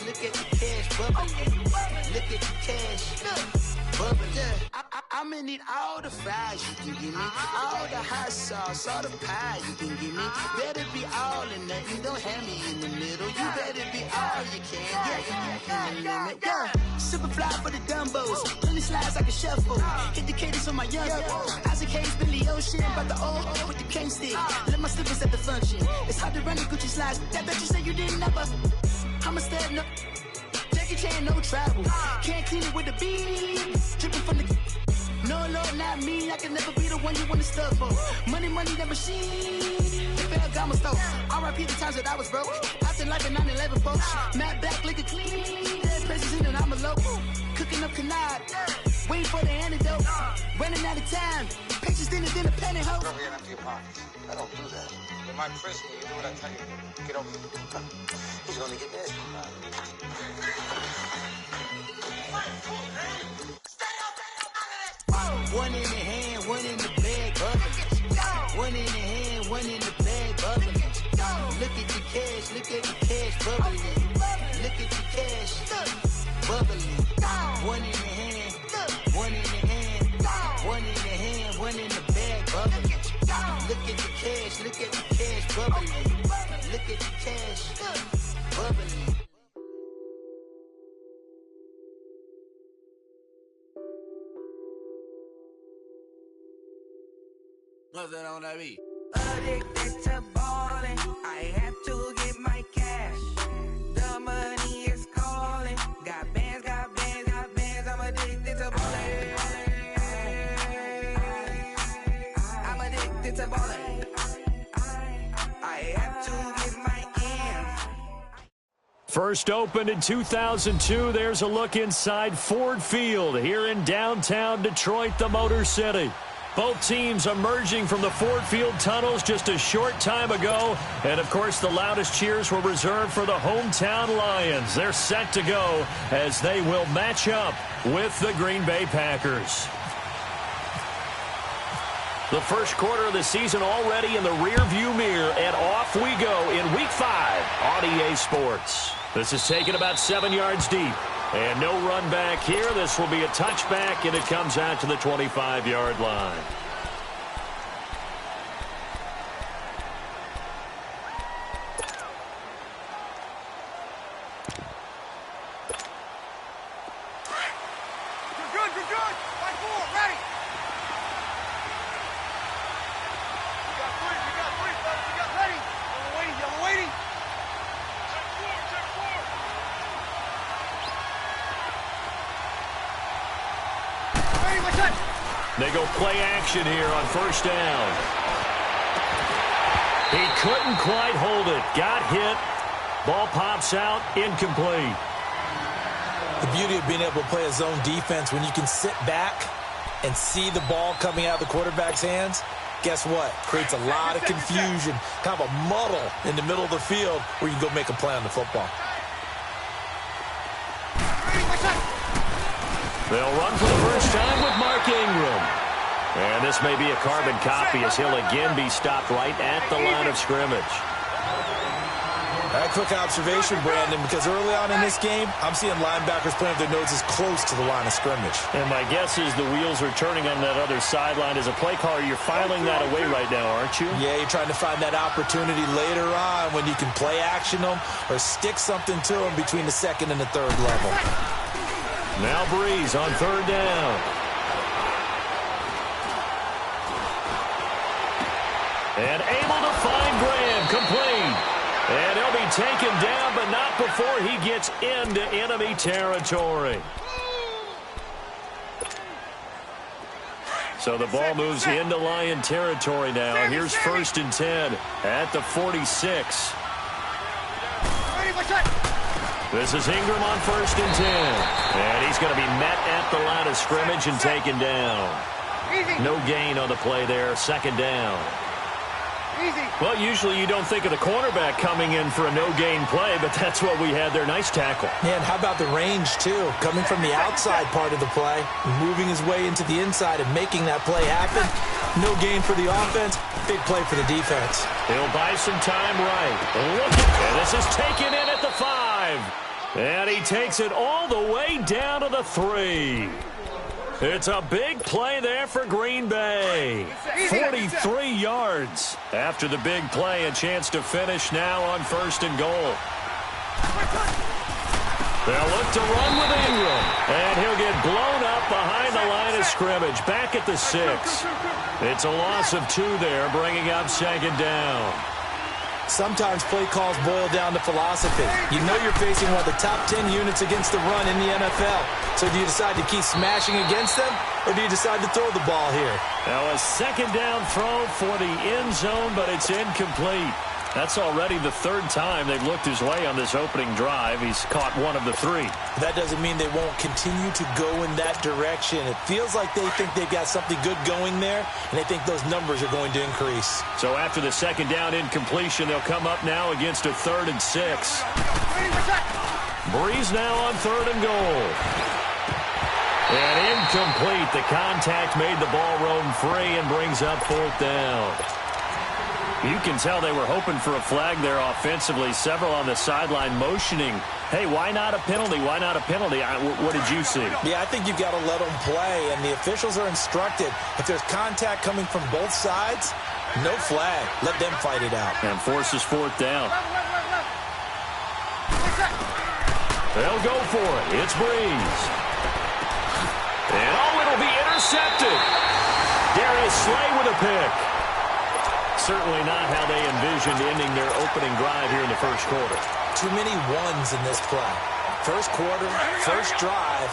look at the cash bubbling. Look at the cash, bubbling. I'ma need all the fries you can give me, all the hot sauce, all the pie you can give me. Better be all or nothing, don't have me in the middle. You better be all you can, yeah, in the limit, yeah. Super fly for the Dumbos, 20 slides like a shuffle. Hit the cadence on my young Isaac Hayes, Billy Ocean, about the old with the cane stick. Let my slippers at the function. It's hard to run the Gucci slides. That bet you say you didn't never. I'm a stud, no. Jackie Chan, no travel. Can't clean it with the beat. Dripping from the. No, Lord, not me. I can never be the one you want to stuff for. Money, that machine. The Ferragamo store. R.I.P. the times that I was broke. After life in 9/11, folks. Matt back, looking clean. Dead president and I'm a local. Cooking up canard. Waiting for the antidote. Running out of time. Pictures thinner than a penny hoe. Don't get empty your pockets. I don't do that. In my prison, you do what I tell you. Get over here. He's gonna get dead. One in the hand, one in the bag, bubbling. One in the hand, one in the bag, bubbling. Look at the cash, bubbling. Look at the cash, bubbling. One in the hand, one in the hand, one in the hand, one in the bag, bubbling. Look at the cash, bubbling. Look at the cash, bubbling. Nothing on that beat. Addicted to ballin', I have to get my cash. The money is calling. Got bands, I'm addicted to ballin'. I'm addicted to ballin'. I have to get my ends. First opened in 2002, there's a look inside Ford Field here in downtown Detroit, the Motor City. Both teams emerging from the Ford Field tunnels just a short time ago. And, of course, the loudest cheers were reserved for the hometown Lions. They're set to go as they will match up with the Green Bay Packers. The first quarter of the season already in the rearview mirror, and off we go in Week 5 on EA Sports. This is taken about 7 yards deep. And no run back here. This will be a touchback, and it comes out to the 25-yard line. You're good. 5-4, ready. You got three, buddy. You got ready. Y'all waiting. Check four. They go play action here on first down. He couldn't quite hold it. Got hit. Ball pops out. Incomplete. The beauty of being able to play a zone defense when you can sit back and see the ball coming out of the quarterback's hands, guess what? Creates a lot of confusion, kind of a muddle in the middle of the field where you can go make a play on the football. They'll run for the first time with Mark Ingram. And this may be a carbon copy as he'll again be stopped right at the line of scrimmage. A quick observation, Brandon, because early on in this game, I'm seeing linebackers playing with their noses close to the line of scrimmage. And my guess is the wheels are turning on that other sideline. As a play caller, you're filing that away right now, aren't you? Yeah, you're trying to find that opportunity later on when you can play action them or stick something to them between the second and the third level. Now Breeze on third down. And able to find Graham, complete. And he'll be taken down, but not before he gets into enemy territory. So the ball moves into Lion territory now. Here's 1st and 10 at the 46. This is Ingram on 1st and 10. And he's going to be met at the line of scrimmage and taken down. No gain on the play there, 2nd down. Well, usually you don't think of the cornerback coming in for a no-gain play, but that's what we had there. Nice tackle. And how about the range, too? Coming from the outside part of the play, moving his way into the inside and making that play happen. No gain for the offense, big play for the defense. He'll buy some time right. Look at, and this is taken in at the 5. And he takes it all the way down to the 3. It's a big play there for Green Bay. 43 yards. After the big play, a chance to finish now on 1st and goal. They'll look to run with Ingram. And he'll get blown up behind the line of scrimmage. Back at the 6. It's a loss of 2 there, bringing up 2nd down. Sometimes play calls boil down to philosophy. You know you're facing one of the top 10 units against the run in the NFL. So do you decide to keep smashing against them, or do you decide to throw the ball here? Now a 2nd down throw for the end zone, but it's incomplete. That's already the 3rd time they've looked his way on this opening drive. He's caught 1 of the 3. That doesn't mean they won't continue to go in that direction. It feels like they think they've got something good going there, and they think those numbers are going to increase. So after the 2nd down incompletion, they'll come up now against a 3rd and 6. Breeze now on 3rd and goal. And incomplete. The contact made the ball roam free and brings up 4th down. You can tell they were hoping for a flag there offensively. Several on the sideline motioning, hey, why not a penalty? Why not a penalty? What did you see? Yeah, I think you've got to let them play, and the officials are instructed. If there's contact coming from both sides, no flag. Let them fight it out. And forces 4th down. They'll go for it. It's Breeze. And it'll be intercepted. Darius Slay with a pick. Certainly not how they envisioned ending their opening drive here in the 1st quarter. Too many ones in this play. 1st quarter, 1st drive,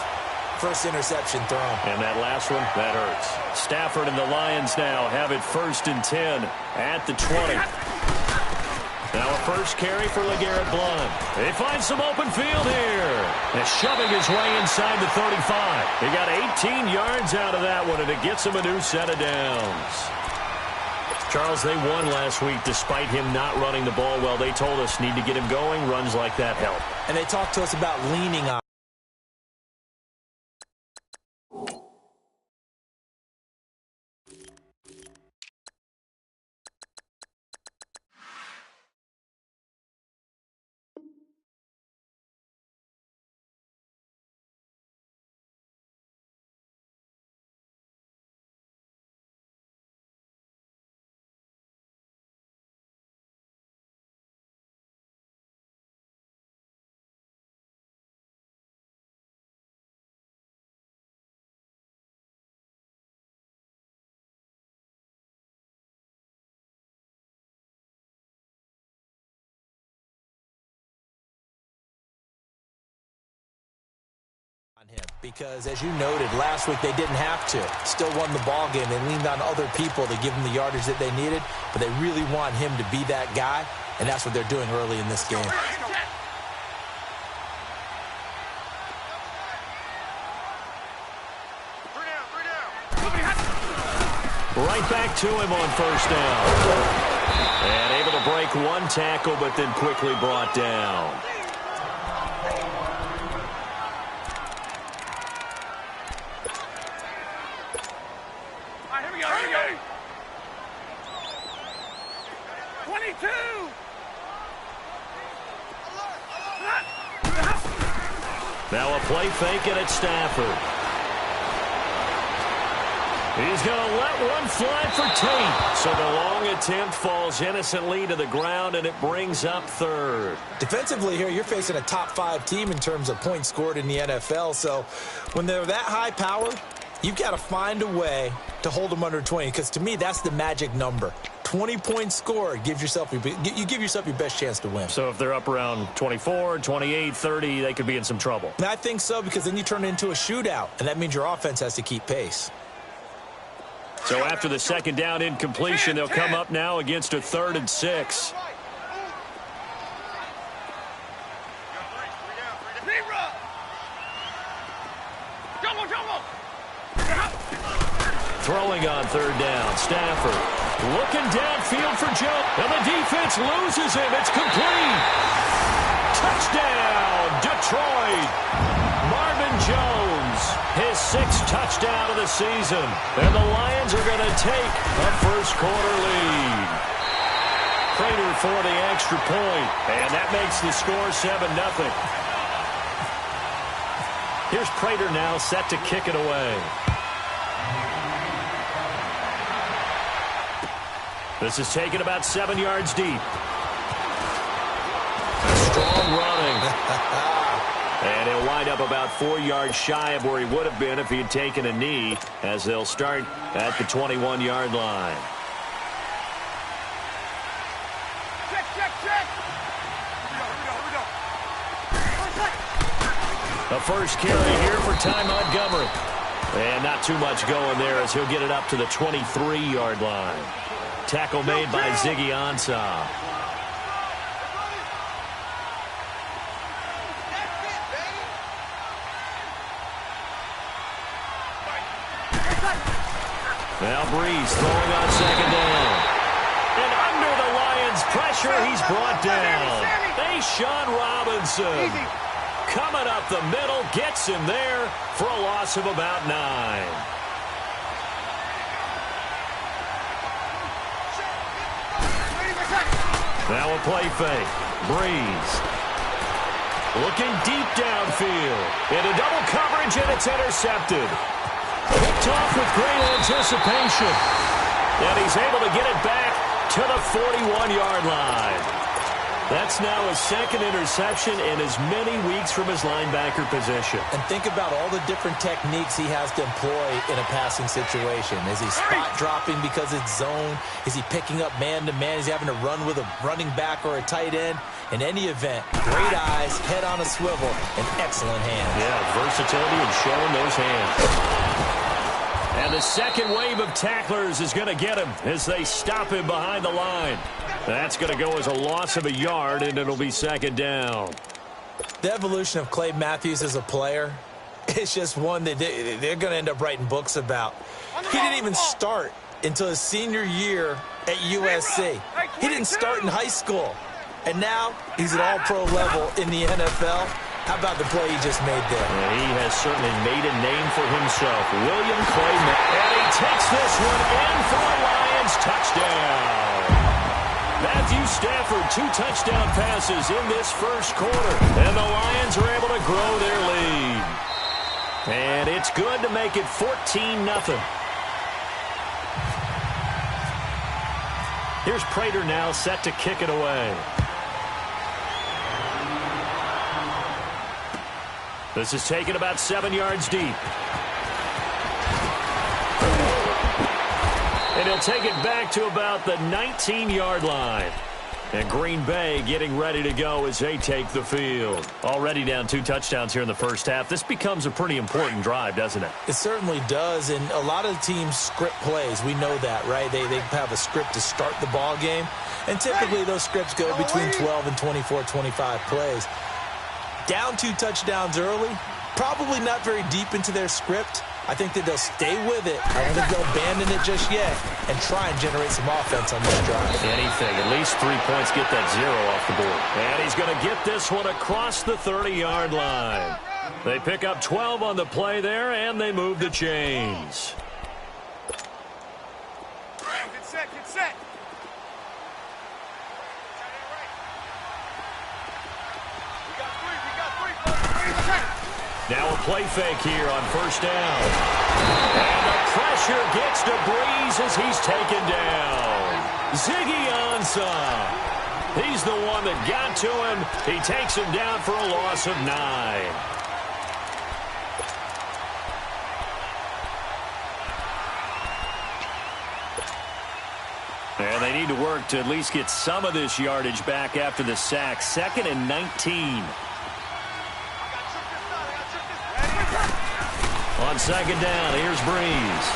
1st interception thrown. And that last one, that hurts. Stafford and the Lions now have it 1st and 10 at the 20. Now a 1st carry for LeGarrette Blount. They find some open field here. And shoving his way inside the 35. He got 18 yards out of that one, and it gets him a new set of downs. Charles, they won last week despite him not running the ball well. They told us need to get him going. Runs like that help. And they talked to us about leaning on. Him because, as you noted, last week they didn't have to. Still won the ball game. They leaned on other people to give them the yardage that they needed, but they really want him to be that guy, and that's what they're doing early in this game. Right back to him on 1st down. And able to break 1 tackle, but then quickly brought down. Now a play fake, and it's Stafford. He's going to let one fly for Tate. So the long attempt falls innocently to the ground, and it brings up 3rd. Defensively here, you're facing a top 5 team in terms of points scored in the NFL. So when they're that high power, you've got to find a way to hold them under 20, because to me, that's the magic number. 20 points scored, you give yourself your best chance to win. So if they're up around 24, 28, 30, they could be in some trouble. And I think so, because then you turn it into a shootout, and that means your offense has to keep pace. So after the 2nd down incompletion, they'll come up now against a 3rd and 6. Throwing on 3rd down, Stafford looking downfield for Joe, and the defense loses him. It's complete. Touchdown, Detroit. Marvin Jones, his 6th touchdown of the season, and the Lions are going to take a 1st quarter lead. Prater for the extra point, and that makes the score 7-0. Here's Prater now set to kick it away. This is taken about 7 yards deep. Strong running. And he'll wind up about 4 yards shy of where he would have been if he had taken a knee, as they'll start at the 21-yard line. Check. The first carry here for Ty Montgomery. And not too much going there as he'll get it up to the 23-yard line. Tackle made by Ziggy Ansah. Now Breeze throwing on second down. And under the Lions' pressure, he's brought down. Sean Robinson coming up the middle, gets him there for a loss of about 9. Now a play fake. Breeze. Looking deep downfield. Into double coverage, and it's intercepted. Picked off with great anticipation. And he's able to get it back to the 41-yard line. That's now his second interception in as many weeks from his linebacker position. And think about all the different techniques he has to employ in a passing situation. Is he spot dropping because it's zone? Is he picking up man-to-man? Is he having to run with a running back or a tight end? In any event, great eyes, head on a swivel, and excellent hands. Yeah, versatility and showing those hands. And the second wave of tacklers is going to get him as they stop him behind the line. That's going to go as a loss of a yard, and it'll be second down. The evolution of Clay Matthews as a player, it's just one that they're going to end up writing books about. He didn't even start until his senior year at USC. He didn't start in high school. And now he's at all-pro level in the NFL. How about the play he just made there? And he has certainly made a name for himself. William Clay Matthews. And he takes this one in for a Lions touchdown. Matthew Stafford, 2 touchdown passes in this first quarter. And the Lions are able to grow their lead. And it's good to make it 14-0. Here's Prater now set to kick it away. This is taken about 7 yards deep. And he'll take it back to about the 19-yard line. And Green Bay getting ready to go as they take the field. Already down 2 touchdowns here in the first half. This becomes a pretty important drive, doesn't it? It certainly does, and a lot of teams script plays. We know that, right? They have a script to start the ball game, and typically those scripts go between 12 and 24, 25 plays. Down 2 touchdowns early, probably not very deep into their script. I think that they'll stay with it. I don't think they'll abandon it just yet and try and generate some offense on this drive. Anything. At least 3 points, get that 0 off the board. And he's going to get this one across the 30-yard line. They pick up 12 on the play there, and they move the chains. Get set. Now a play fake here on first down. And the pressure gets to Breeze as he's taken down. Ziggy Ansah. He's the one that got to him. He takes him down for a loss of 9. And they need to work to at least get some of this yardage back after the sack. 2nd and 19. On second down, here's Breeze.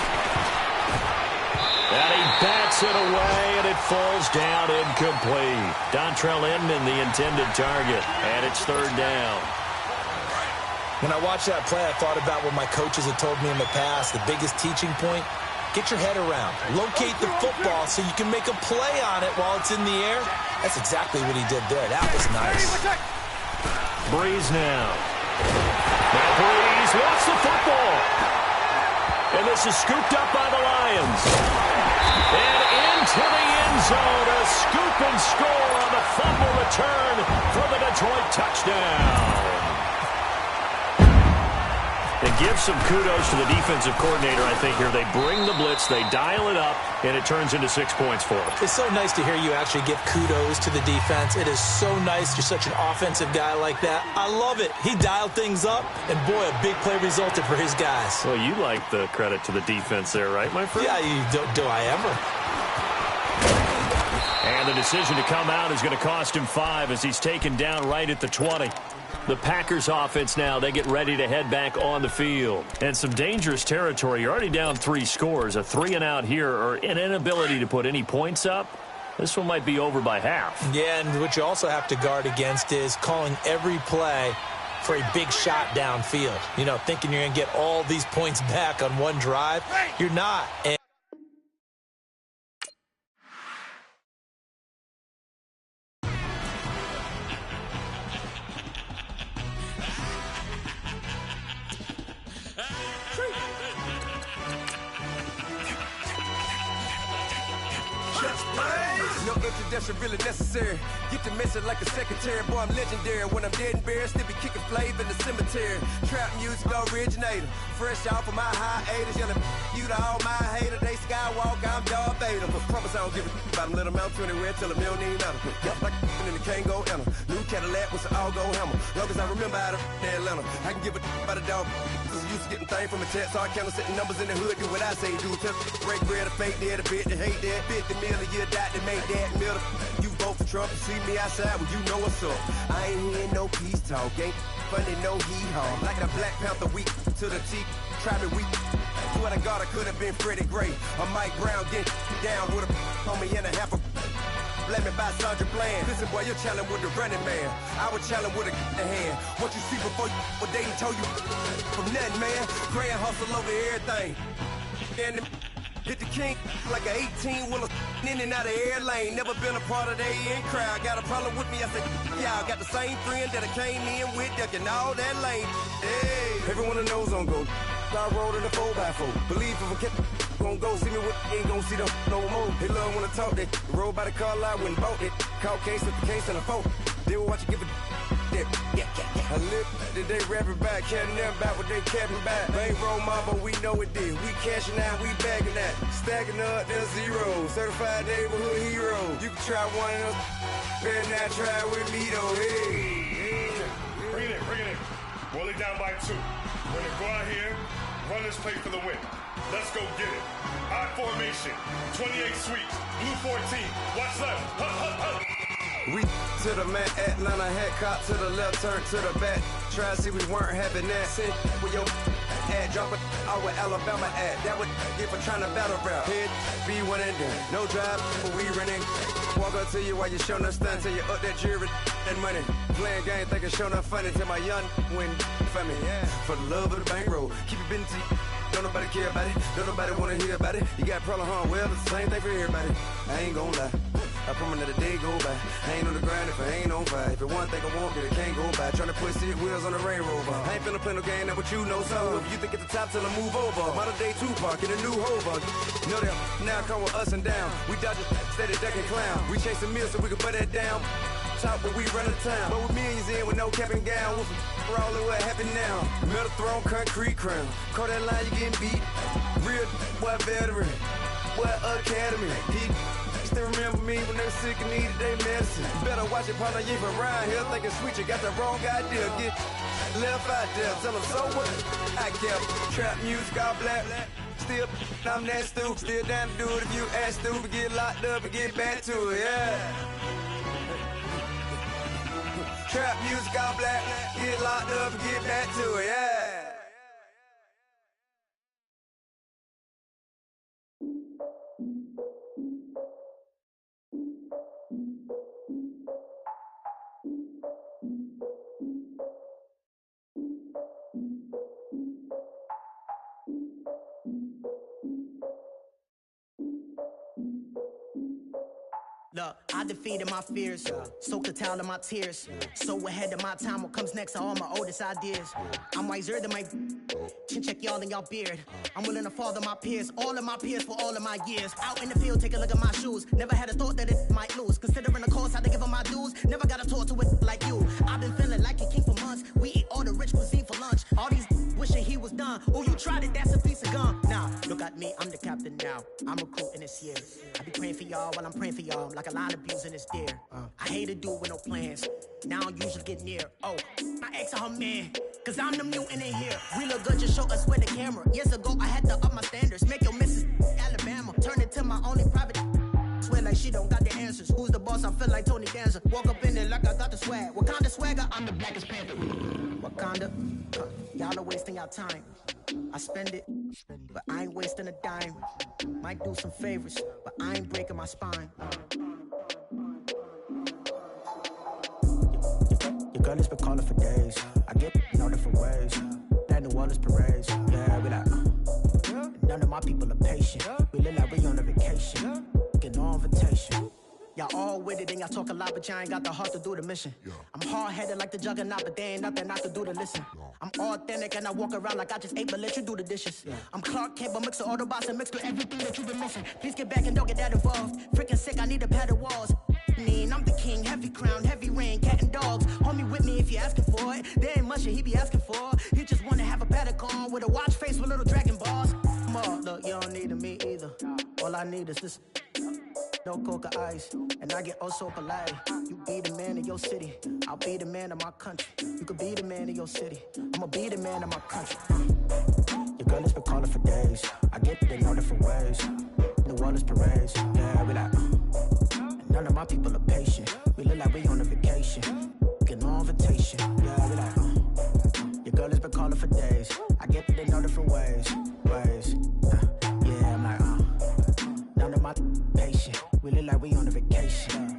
And he bats it away, and it falls down incomplete. Dontrell Inman, the intended target, and it's 3rd down. When I watched that play, I thought about what my coaches had told me in the past. The biggest teaching point, get your head around. Locate the football so you can make a play on it while it's in the air. That's exactly what he did there. That was nice. Breeze now. Now Breeze wants the football. And this is scooped up by the Lions. And into the end zone, a scoop and score on the fumble return for the Detroit touchdown. And give some kudos to the defensive coordinator, I think, here. They bring the blitz, they dial it up, and it turns into 6 points for them. It's so nice to hear you actually give kudos to the defense. It is so nice. You're such an offensive guy like that. I love it. He dialed things up, and boy, a big play resulted for his guys. Well, you like the credit to the defense there, right, my friend? Yeah, do I ever? And the decision to come out is going to cost him 5 as he's taken down right at the 20. The Packers offense now, they get ready to head back on the field. And some dangerous territory. You're already down 3 scores. A 3-and-out here or an inability to put any points up. This one might be over by half. Yeah, and what you also have to guard against is calling every play for a big shot downfield. You know, thinking you're going to get all these points back on one drive. You're not. And no introduction really necessary. Get the message like a secretary. Boy, I'm legendary. When I'm dead and buried, still be kicking flavor in the cemetery. Trap music originator. Fresh off of my hiatus. Yelling you to all my haters. They skywalk, I'm Darth Vader. But promise I don't give a about them. Let them out anywhere till them don't need matter. Yup, like and the can't go enter. New Cadillac with an all-go hammer. Long as I remember out of Atlanta. I can give a about a dog. Used to getting things from a text. So I count setting numbers in the hood. Do what I say do. Tell break bread or fake dead. A bit to hate that. 50 million a year dot to make that middle. You vote for Trump, you see me outside, well, you know what's up. I ain't hearing no peace talk, ain't funny, no hee-haw. Like a Black Panther week to the teeth, try me weak. Swear to God, I could have been Freddie Gray. Or Mike Brown get down with a on me and a half a let me buy Sandra Bland. Listen, boy, you're challenging with the running man. I would challenge with a hand. What you see before you, what they told you from nothing, man. Grand hustle over everything. And hit the king like an 18-wheeler in and out of air lane. Never been a part of the in crowd. Got a problem with me, I said, y'all got the same friend that I came in with, ducking all that lane. Hey, everyone knows on go. I rolled in a 4x4. Believe if I kept gon' go see me with ain't gon' see them no more. They love when I talk that. Roll by the car lot when bought it. Caught case with the case and a phone. They will watch you give a dip. Yeah. I live that they rapping back, can't never back what they capping back. Bankroll mama, we know it did. We cashing out, we bagging that. Stacking up, there's zero. Certified neighborhood hero. You can try one of them. Better not try with me though. Hey. Bring it in. Roll it down by 2. We're gonna go out here, run this play for the win. Let's go get it. I formation, 28 sweeps, blue 14. Watch left. Hup. We to the man, Atlanta head cop to the left, turn to the back. Try to see we weren't having that. Sit with your ad, drop it out with Alabama ad. That would get for trying to battle rap. Head, be one and done. No drive, but we running. Walk up to you while you showing us stun till you up that jury and money. Playing game, thinking showing up funny till my young win for me. Yeah. For the love of the bankroll, keep it been to you. Don't nobody care about it. Don't nobody wanna hear about it. You got a problem, huh? Well, it's the same thing for everybody. I ain't gon' lie. I promise that a day go by. I ain't on the grind if I ain't on fire. If it one thing I want, then it can't go by. Tryna put 6 wheels on the Range Rover. I ain't finna play no game, that what you know. So if you think at the top till I move over. Modern day Tupac in a new Hova. Know that now come with us and down. We dodge it, steady ducking clown. We chase a meal so we can put that down. Top, but we run the town. But with millions in with no cap and gown. We're all in what happened now. Metal throne, concrete crown. Call that line, you getting beat. Real, what veteran. What academy. He still remember me when they were sick and needed they medicine. Better watch it, partner, you from around here thinking sweet, you got the wrong idea. Get left out there, tell them so what? I kept trap music all black. Still, I'm that stupid. Still down to do it if you ask stupid. Get locked up and get back to it, yeah. Trap music all black. Get locked up and get back to it, yeah. Look, I defeated my fears, soaked the towel in my tears. So ahead of my time, what comes next are all my oldest ideas. I'm wiser than my chin check y'all in y'all beard. I'm willing to father my peers, all of my peers for all of my years. Out in the field, take a look at my shoes. Never had a thought that it might lose. Considering the cost, I had to give them my dues. Never got a talk to it like you. I've been feeling like a king for months. We eat all the rich cuisine for lunch. All these wishing he was now. I'm recruiting this year. I be praying for y'all while I'm praying for y'all. Like a line abusing this deer. I hate a dude with no plans. Now I don't usually get near. Oh, my ex and her man. Cause I'm the mutant in here. We look good, just show us where the camera. Years ago, I had to up my standards. Make your missus Alabama. Turn it to my only private. Swear like she don't got the answers. Who's the boss? I feel like Tony Danza. Walk up in there like I got the swag. Wakanda swagger, I'm the blackest panther. Wakanda, y'all are wasting our time. I spend it, but I ain't wasting a dime. Might do some favors, but I ain't breaking my spine. Your girl has been calling for days. I get in all different ways. That New Orleans parades. Yeah, we like, none of my people are patient. We live like we on a vacation. Get no invitation. Y'all all with it and y'all talk a lot, but y'all ain't got the heart to do the mission. I'm hard-headed like the juggernaut, but there ain't nothing I can do to listen. I'm authentic and I walk around like I just ate, but let you do the dishes. I'm Clark Kent, but mix of Autobots and mixed with everything that you've been missing. Please get back and don't get that involved. Freaking sick, I need a pad of walls. I'm the king, heavy crown, heavy rain, cat and dogs. Homie with me if you're asking for it. There ain't much that he be asking for. He just wanna have a paddock on with a watch face with little dragon balls. Look, you don't need me either. All I need is this. No coca ice, and I get oh so polite. You be the man of your city, I'll be the man of my country. You could be the man of your city, I'ma be the man of my country. Your girl has been calling for days. I get it in all different ways. New Orleans parades, yeah, we like. None of my people are patient. We look like we on a vacation. Get no invitation, yeah, we like. Your girl has been calling for days. I get it in all different ways. Yeah, I'm like, none of my patient. We look like we on a vacation.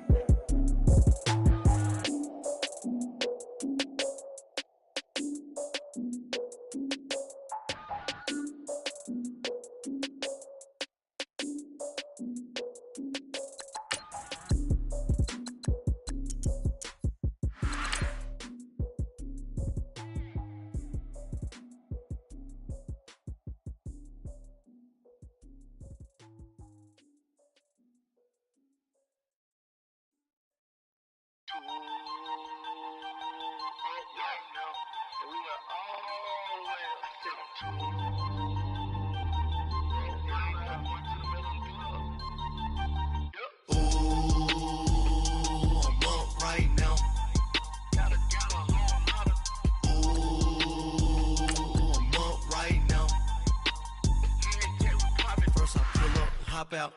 Out,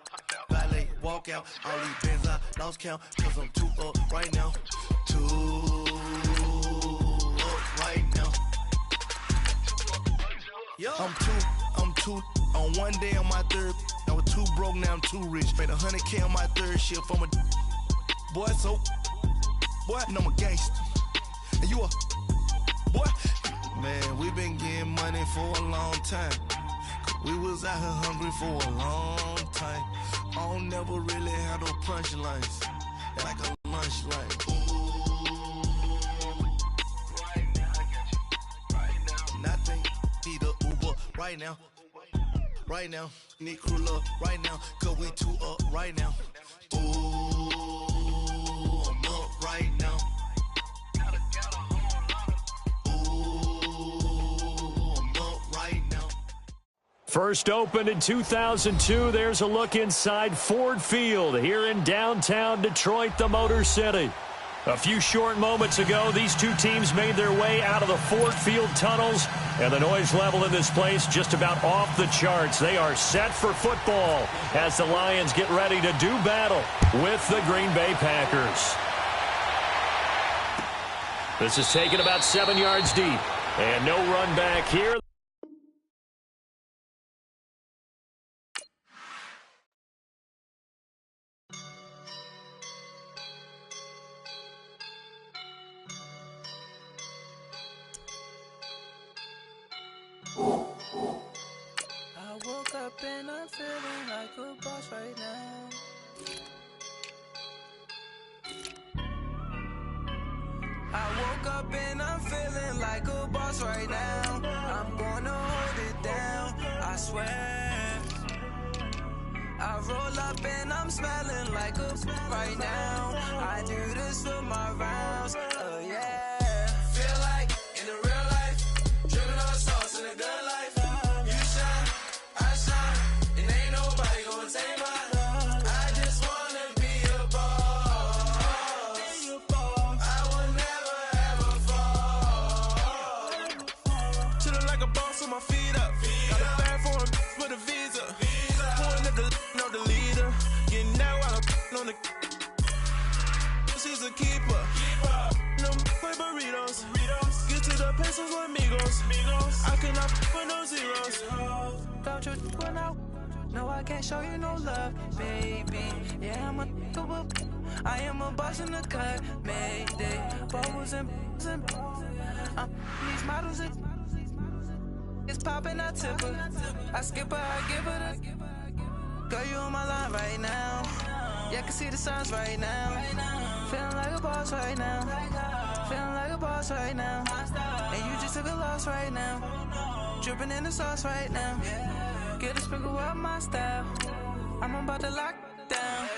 valet, walk out, all these bands I lost count, cause I'm too up right now, too up right now. I'm two, on one day on my third, I was too broke, now I'm too rich, made 100K on my third shift, I'm a boy, so, boy, and I'm a gangster, and you a, boy, man, we been getting money for a long time. We was out here hungry for a long time. I don't never really have no punchlines, like a lunch line. Right now, I got you. Right now, nothing. Need a Uber right now. Right now, need crew love right now. Cause we too up right now. Ooh, I'm up right now. First opened in 2002, there's a look inside Ford Field here in downtown Detroit, the Motor City. A few short moments ago, these two teams made their way out of the Ford Field tunnels, and the noise level in this place just about off the charts. They are set for football as the Lions get ready to do battle with the Green Bay Packers. This is taken about 7 yards deep, and no run back here. And I'm feeling like a boss right now. I woke up and I'm feeling like a boss right now. I'm gonna hold it down, I swear. I roll up and I'm smelling like a right now. I do this for my rounds, oh yeah. Feel like in the real life, dripping on sauce in a good life. You shine, I shine, and ain't nobody up for no zeros. Don't you run out? No, I can't show you no love, baby. Yeah, I'm a I am a boss in the cut, mayday. Bubbles and these models it's popping, I tip her. I skip her, I give her the. Girl, you on my line right now. Yeah, I can see the signs right now. Feeling like a boss right now. Feeling like a boss right now. And you just took a loss right now. Dripping in the sauce right now. Get a sprinkle up my style. I'm about to lock down.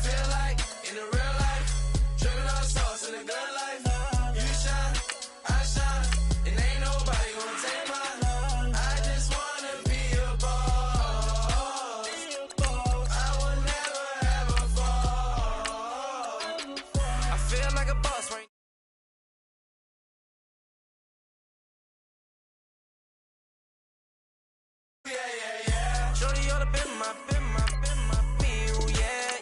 Feel like in the real life, dripping on sauce in the good life. You shine, I shine, and ain't nobody gonna take mine. I just wanna be a boss. I will never ever fall. I feel like a boss right now. Shorty oughta been my feel, yeah.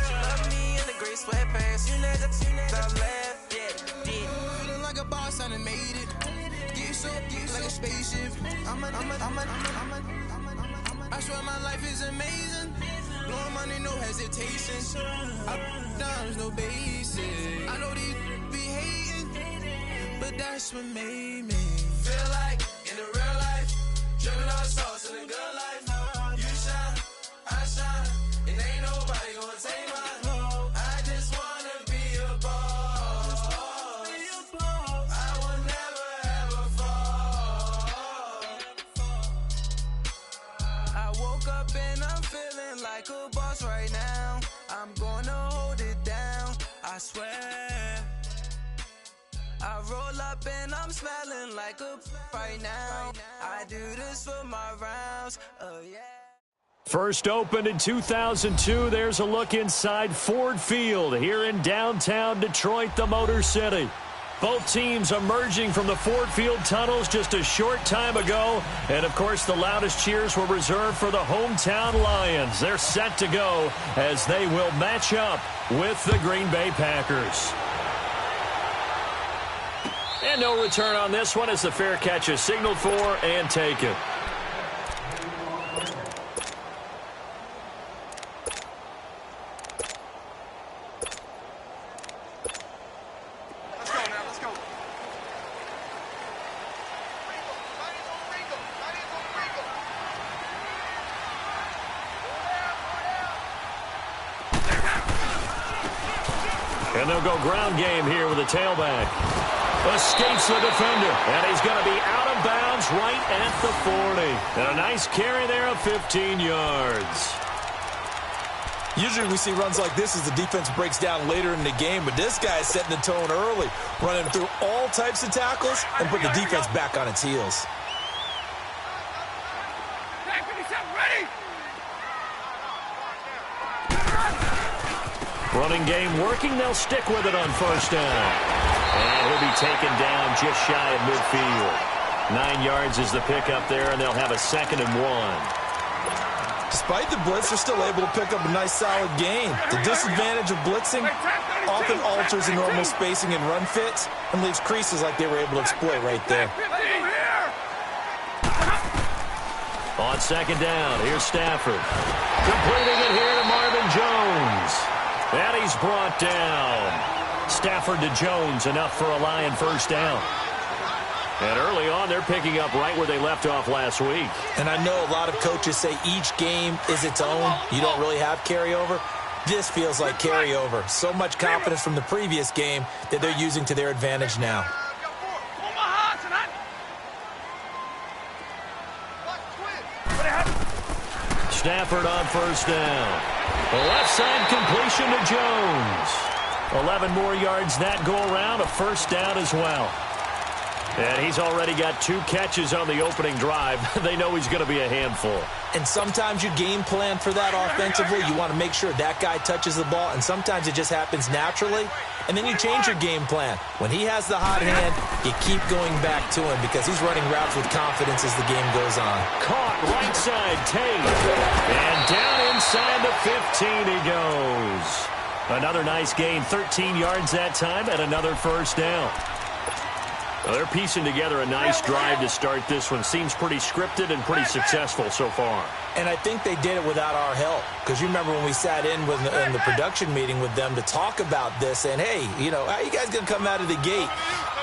She love me in the gray sweatpants. You never I left, yeah. Feeling like a boss, I done made it. Get so like a spaceship. I swear my life is amazing. Blowing money, no hesitation. Up, downs, no basic. I know these be hating, but that's what made me feel like in the real life. Dripping on sauce in the good life. You shine, I shine, and ain't nobody gonna take mine. I just wanna be a boss. I will never ever fall. I woke up and I'm feeling like a boss right now. I'm gonna hold it down, I swear. I roll up and I'm smelling like a right now. I do this for my rounds, yeah. First opened in 2002, there's a look inside Ford Field here in downtown Detroit, the Motor City. Both teams emerging from the Ford Field tunnels just a short time ago. And, of course, the loudest cheers were reserved for the hometown Lions. They're set to go as they will match up with the Green Bay Packers. And no return on this one as the fair catch is signaled for and taken. Let's go now, let's go. And they'll go ground game here with a tailback. Escapes the defender, and he's going to be out of bounds right at the 40. And a nice carry there of 15 yards. Usually we see runs like this as the defense breaks down later in the game, but this guy is setting the tone early, running through all types of tackles and putting the defense back on its heels. Running game working. They'll stick with it on first down. And he'll be taken down just shy of midfield. 9 yards is the pickup there, and they'll have a 2nd and 1. Despite the blitz, they're still able to pick up a nice solid gain. The disadvantage of blitzing often alters the normal spacing and run fits and leaves creases like they were able to exploit right there. On 2nd down, here's Stafford. Completing it here to Marvin Jones. And he's brought down. Stafford to Jones, enough for a Lion first down. And early on, they're picking up right where they left off last week. And I know a lot of coaches say each game is its own. You don't really have carryover. This feels like carryover. So much confidence from the previous game that they're using to their advantage now. Stafford on first down. The left side completion to Jones. 11 more yards that go around, a first down as well. And he's already got 2 catches on the opening drive. They know he's going to be a handful. And sometimes you game plan for that offensively. You want to make sure that guy touches the ball, and sometimes it just happens naturally. And then you change your game plan. When he has the hot hand, you keep going back to him because he's running routes with confidence as the game goes on. Caught right side, Tate. And down inside the 15 he goes. Another nice gain, 13 yards that time, and another first down. Well, they're piecing together a nice drive to start this one. Seems pretty scripted and pretty successful so far. And I think they did it without our help. Because you remember when we sat in the production meeting with them to talk about this, and hey, you know, how you guys going to come out of the gate?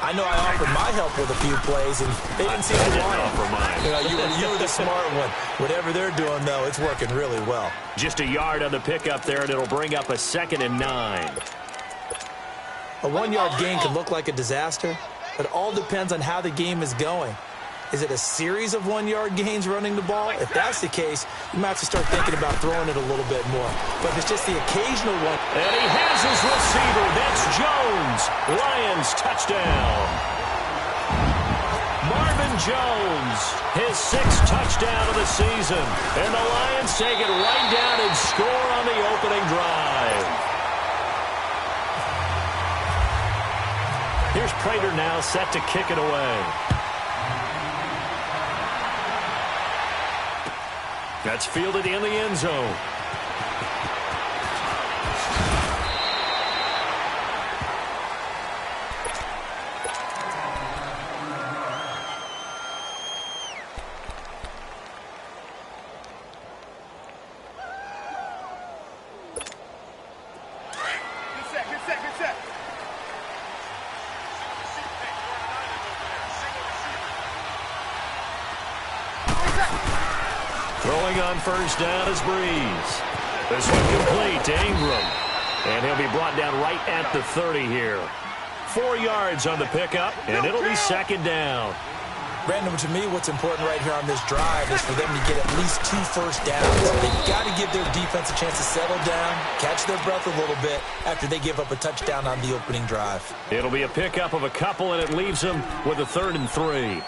I know I offered my help with a few plays, and they didn't seem to want to offer mine. You know, you were the smart one. Whatever they're doing, though, it's working really well. Just a yard on the pickup there, and it'll bring up a 2nd and 9. A 1-yard gain can look like a disaster, but it all depends on how the game is going. Is it a series of 1-yard gains running the ball? If that's the case, you might have to start thinking about throwing it a little bit more. But if it's just the occasional one. And he has his receiver. That's Jones. Lions touchdown. Marvin Jones, his 6th touchdown of the season. And the Lions take it right down and score on the opening drive. Here's Prater now set to kick it away. That's fielded in the end zone. Throwing on first down is Breeze. This one complete to Ingram. And he'll be brought down right at the 30 here. 4 yards on the pickup, and it'll be 2nd down. Brandon, to me, what's important right here on this drive is for them to get at least 2 first downs. They've got to give their defense a chance to settle down, catch their breath a little bit after they give up a touchdown on the opening drive. It'll be a pickup of a couple, and it leaves them with a 3rd and 3.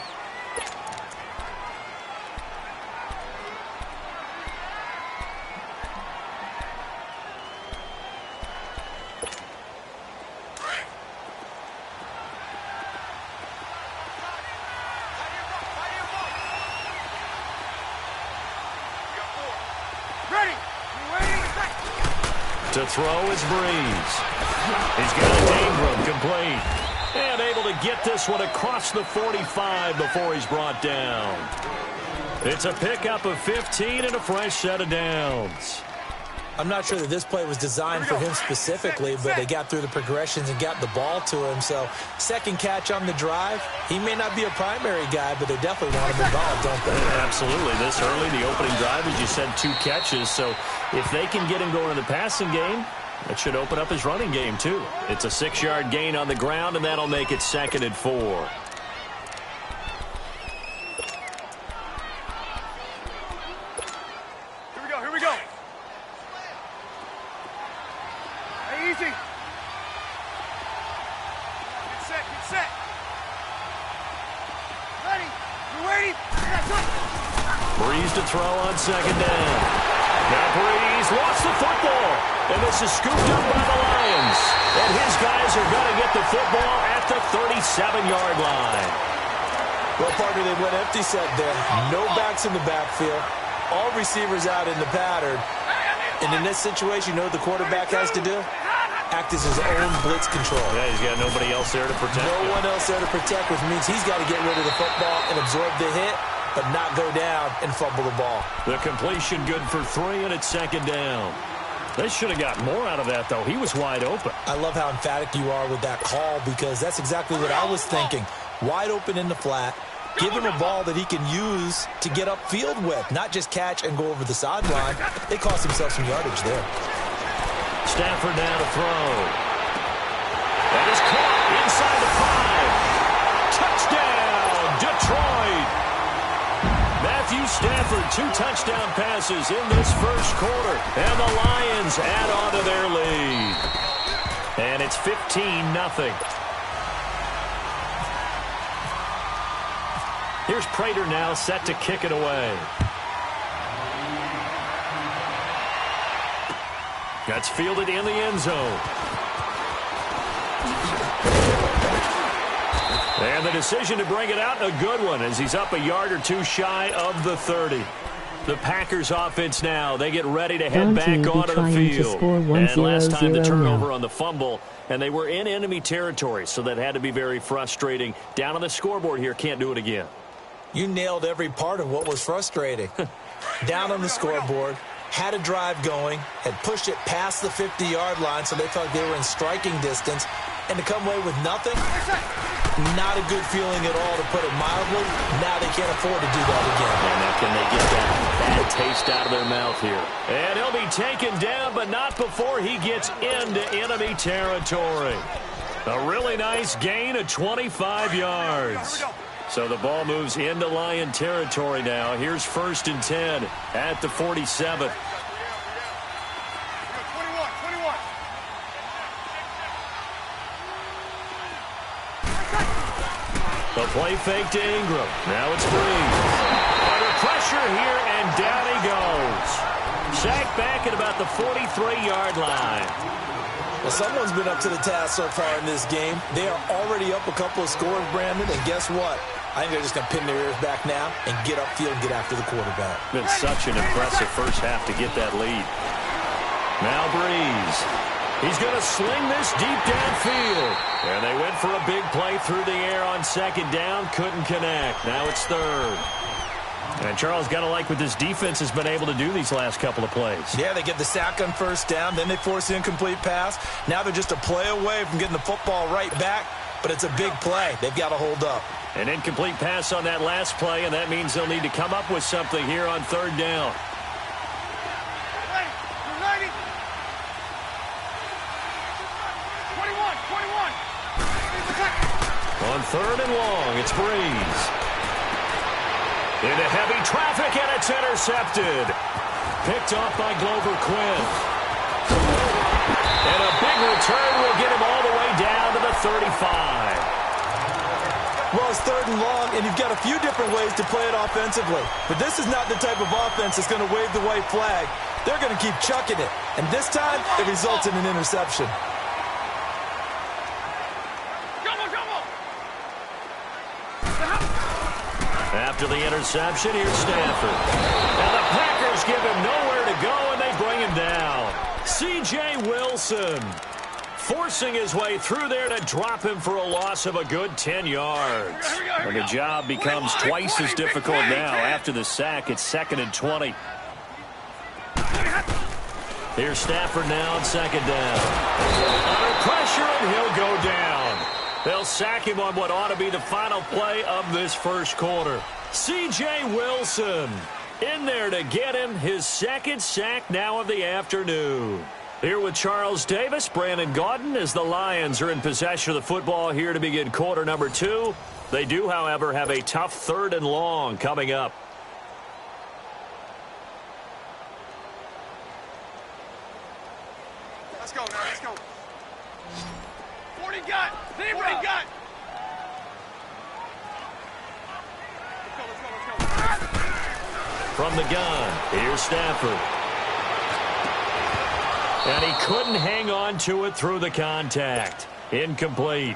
To throw is Breeze. He's got it, Ingram complete. And able to get this one across the 45 before he's brought down. It's a pickup of 15 and a fresh set of downs. I'm not sure that this play was designed for him specifically, but they got through the progressions and got the ball to him. So, 2nd catch on the drive. He may not be a primary guy, but they definitely want him involved, don't they? Absolutely. This early, the opening drive, as you said, 2 catches. So, if they can get him going in the passing game, that should open up his running game, too. It's a 6-yard gain on the ground, and that'll make it 2nd and 4. Breeze to throw on 2nd down. Now Breeze lost the football. And this is scooped up by the Lions. And his guys are going to get the football at the 37-yard line. Well, partner, they went empty set there. No backs in the backfield. All receivers out in the pattern. And in this situation, you know what the quarterback has to do? Act as his own blitz control. Yeah, he's got nobody else there to protect him. No one else there to protect, which means he's got to get rid of the football and absorb the hit, but not go down and fumble the ball. The completion good for 3, and it's 2nd down. They should have got more out of that, though. He was wide open. I love how emphatic you are with that call, because that's exactly what I was thinking. Wide open in the flat. Give him a ball that he can use to get upfield with, not just catch and go over the sideline. They cost themselves some yardage there. Stafford now to throw. That is caught inside the 5. Touchdown, Detroit. Matthew Stafford, 2 touchdown passes in this first quarter. And the Lions add on to their lead. And it's 15-0. Here's Prater now set to kick it away. That's fielded in the end zone. And the decision to bring it out, a good one, as he's up a yard or 2 shy of the 30. The Packers offense now. They get ready to head back onto the field. And last time the turnover now. on the fumble, and they were in enemy territory, so that had to be very frustrating. Down on the scoreboard here, can't do it again. You nailed every part of what was frustrating. Down on the scoreboard, had a drive going, had pushed it past the 50-yard line, so they thought they were in striking distance, and to come away with nothing, not a good feeling at all, to put it mildly. Now they can't afford to do that again. And now can they get that bad taste out of their mouth here? And he'll be taken down, but not before he gets into enemy territory. A really nice gain of 25 yards. So the ball moves into Lion territory now. Here's 1st and 10 at the 47. 21. The play fake to Ingram. Now it's Breeze. Under pressure here, and down he goes. Sacked back at about the 43-yard line. Well, someone's been up to the task so far in this game. They are already up a couple of scores, Brandon, and guess what? I think they're just going to pin their ears back now and get upfield and get after the quarterback. Been such an impressive first half to get that lead. Now Breeze. He's going to sling this deep downfield. And they went for a big play through the air on 2nd down. Couldn't connect. Now it's 3rd. And Charles, got to like what this defense has been able to do these last couple of plays. Yeah, they get the sack on 1st down. Then they force the incomplete pass. Now they're just a play away from getting the football right back. But it's a big play. They've got to hold up. An incomplete pass on that last play, and that means they'll need to come up with something here on 3rd down. On 3rd and long, it's Breeze. Into heavy traffic, and it's intercepted. Picked off by Glover Quinn. And a big return will get him all the way down to the 35. Well, it's 3rd and long, and you've got a few different ways to play it offensively. But this is not the type of offense that's going to wave the white flag. They're going to keep chucking it. And this time, it results in an interception. After the interception, here's Stafford. Now the Packers give him nowhere to go, and they bring him down. C.J. Wilson forcing his way through there to drop him for a loss of a good 10 yards. And the job becomes twice as difficult now. After the sack, it's 2nd and 20. Here's Stafford now on 2nd down. Under pressure, and he'll go down. They'll sack him on what ought to be the final play of this first quarter. C.J. Wilson in there to get him his 2nd sack now of the afternoon. Here with Charles Davis, Brandon Gaudin, as the Lions are in possession of the football here to begin quarter number 2. They do, however, have a tough 3rd and long coming up. Let's go now, let's go. 40 gun! 40 gun! Let's go. From the gun, here's Stafford. And he couldn't hang on to it through the contact. Incomplete.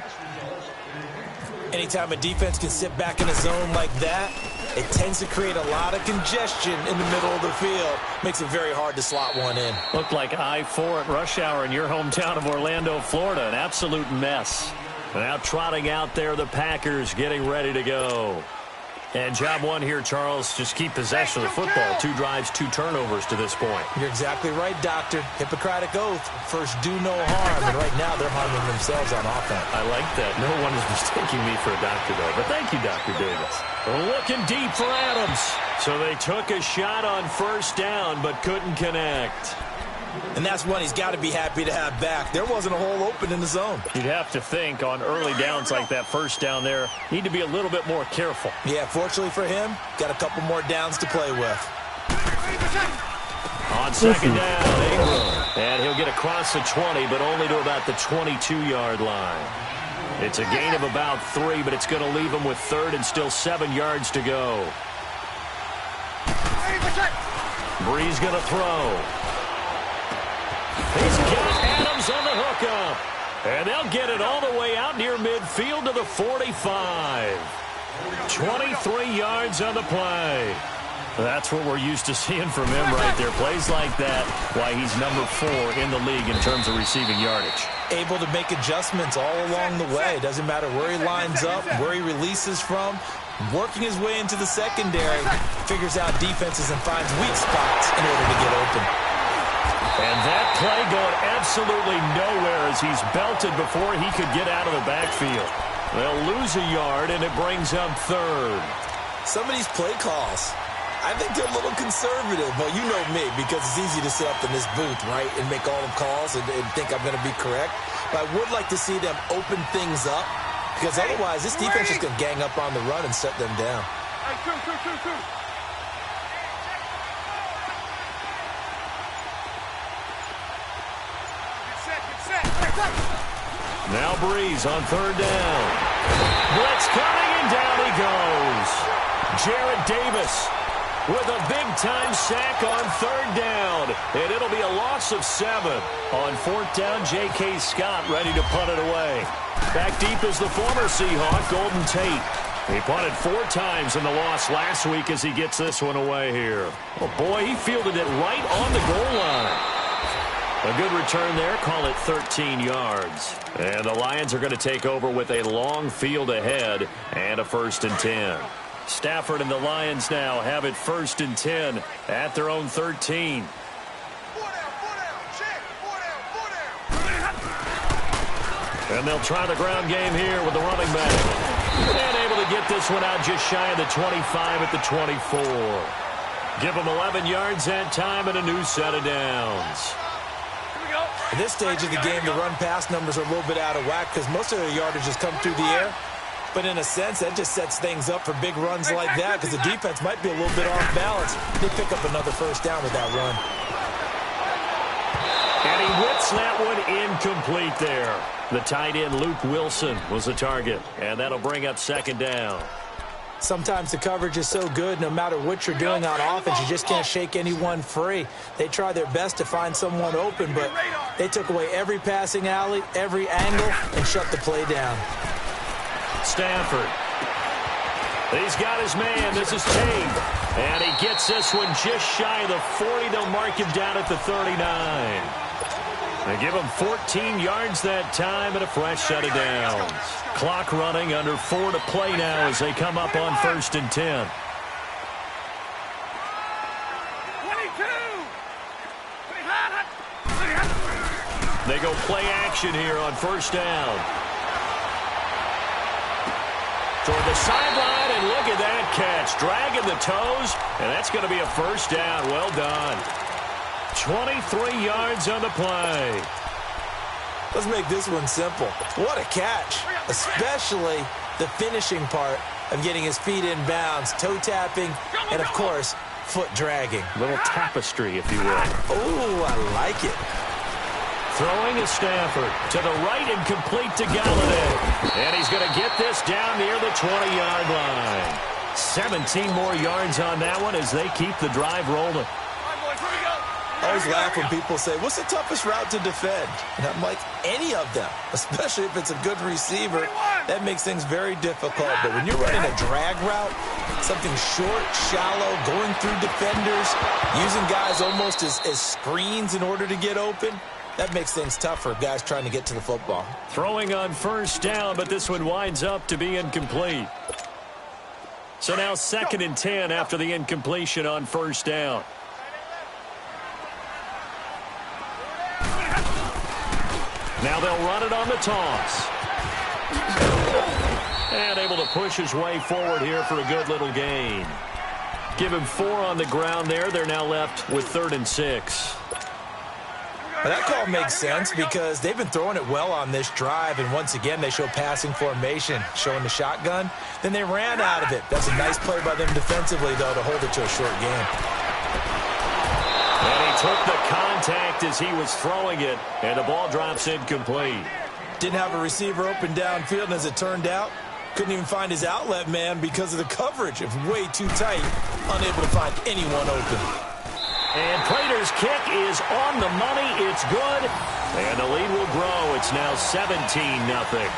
Anytime a defense can sit back in a zone like that, it tends to create a lot of congestion in the middle of the field. Makes it very hard to slot one in. Looked like I-4 at rush hour in your hometown of Orlando, Florida. An absolute mess. Now trotting out there, the Packers getting ready to go. And job one here, Charles, just keep possession of the football. 2 drives, 2 turnovers to this point. You're exactly right, Doctor. Hippocratic oath. First, do no harm. And right now, they're harming themselves on offense. I like that. No one is mistaking me for a doctor, though. But thank you, Dr. Davis. Looking deep for Adams. So they took a shot on 1st down, but couldn't connect. And that's one he's got to be happy to have back. There wasn't a hole open in the zone. You'd have to think on early downs like that 1st down there, need to be a little bit more careful. Yeah, fortunately for him, got a couple more downs to play with. On 2nd down, Ingram. And he'll get across the 20, but only to about the 22-yard line. It's a gain of about 3, but it's going to leave him with 3rd and still 7 yards to go. Breeze going to throw. He's got Adams on the hookup. And they'll get it all the way out near midfield to the 45. 23 yards on the play. That's what we're used to seeing from him right there. Plays like that, why he's number 4 in the league in terms of receiving yardage. Able to make adjustments all along the way. Doesn't matter where he lines up, where he releases from. Working his way into the secondary, figures out defenses and finds weak spots in order to get open. And that play going absolutely nowhere as he's belted before he could get out of the backfield. They'll lose a yard, and it brings up 3rd. Some of these play calls, I think they're a little conservative. Well, you know me, because it's easy to sit up in this booth, right, and make all the calls and think I'm going to be correct. But I would like to see them open things up, because otherwise this defense is going to gang up on the run and shut them down. Hey, Now Breeze on 3rd down. Blitz coming, and down he goes. Jarrett Davis with a big-time sack on 3rd down. And it'll be a loss of 7. On 4th down, J.K. Scott ready to punt it away. Back deep is the former Seahawk, Golden Tate. He punted 4 times in the loss last week as he gets this one away here. Oh, boy, he fielded it right on the goal line. A good return there, call it 13 yards. And the Lions are going to take over with a long field ahead and a 1st and 10. Stafford and the Lions now have it 1st and 10 at their own 13. And they'll try the ground game here with the running back. And able to get this one out just shy of the 25 at the 24. Give them 11 yards that time and a new set of downs. At this stage of the game, the run-pass numbers are a little bit out of whack because most of their yardage has come through the air. But in a sense, that just sets things up for big runs like that because the defense might be a little bit off balance. They pick up another 1st down with that run. And he whips that one incomplete there. The tight end, Luke Wilson, was the target. And that'll bring up 2nd down. Sometimes the coverage is so good, no matter what you're doing on offense, you just can't shake anyone free. They try their best to find someone open, but they took away every passing alley, every angle, and shut the play down. Stafford. He's got his man. This is Tate. And he gets this one just shy of the 40. They'll mark him down at the 39. They give him 14 yards that time and a fresh set of downs. Clock running, under 4 to play now as they come up on 1st and 10. 22. They go play action here on 1st down. Toward the sideline, and look at that catch. Dragging the toes, and that's going to be a 1st down. Well done. 23 yards on the play. Let's make this one simple. What a catch, especially the finishing part of getting his feet in bounds, toe tapping, and, of course, foot dragging. Little tapestry, if you will. Oh, I like it. Throwing is Stafford to the right and complete to Galladay. And he's going to get this down near the 20-yard line. 17 more yards on that one as they keep the drive rolling. I always laugh when people say, what's the toughest route to defend? And I'm like, any of them, especially if it's a good receiver. That makes things very difficult. But when you're running a drag route, something short, shallow, going through defenders, using guys almost as screens in order to get open, that makes things tough for guys trying to get to the football. Throwing on 1st down, but this one winds up to be incomplete. So now 2nd and 10 after the incompletion on 1st down. Now they'll run it on the toss. And able to push his way forward here for a good little gain. Give him 4 on the ground there. They're now left with 3rd and 6. Well, that call makes sense because they've been throwing it well on this drive, and once again they show passing formation, showing the shotgun. Then they ran out of it. That's a nice play by them defensively, though, to hold it to a short game. And he took the contact as he was throwing it, and the ball drops incomplete. Didn't have a receiver open downfield, and as it turned out, couldn't even find his outlet man because of the coverage. It was way too tight, unable to find anyone open. And Prater's kick is on the money. It's good. And the lead will grow. It's now 17-0.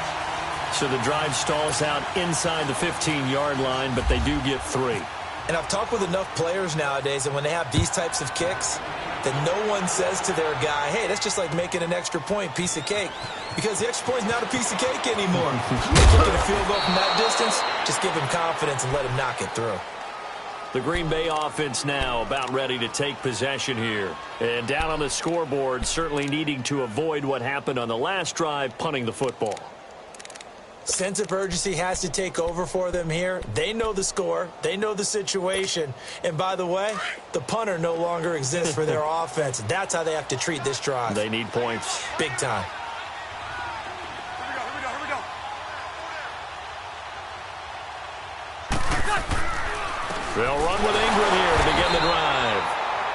So the drive stalls out inside the 15-yard line, but they do get 3. And I've talked with enough players nowadays, and when they have these types of kicks, that no one says to their guy, hey, that's just like making an extra point, piece of cake. Because the extra point is not a piece of cake anymore. They're kicking a field goal from that distance, just give him confidence and let him knock it through. The Green Bay offense now about ready to take possession here. And down on the scoreboard, certainly needing to avoid what happened on the last drive, punting the football. Sense of urgency has to take over for them here. They know the score. They know the situation. And by the way, the punter no longer exists for their offense. That's how they have to treat this drive. They need points. Big time. Here we go. They'll run with Ingram here to begin the drive.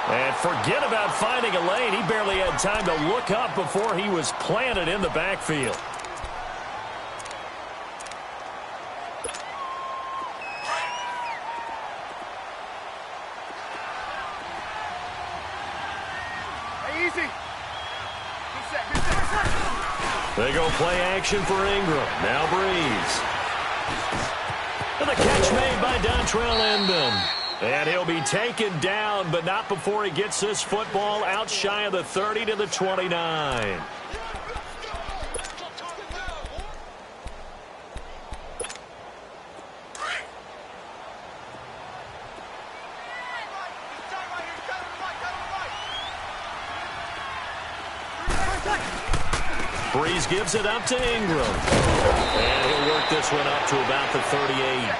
And forget about finding a lane. He barely had time to look up before he was planted in the backfield. They go play action for Ingram. Now Breeze. And the catch made by Dontrell Inman. And he'll be taken down, but not before he gets this football out shy of the 30 to the 29. Breeze gives it up to Ingram. And he'll work this one up to about the 38.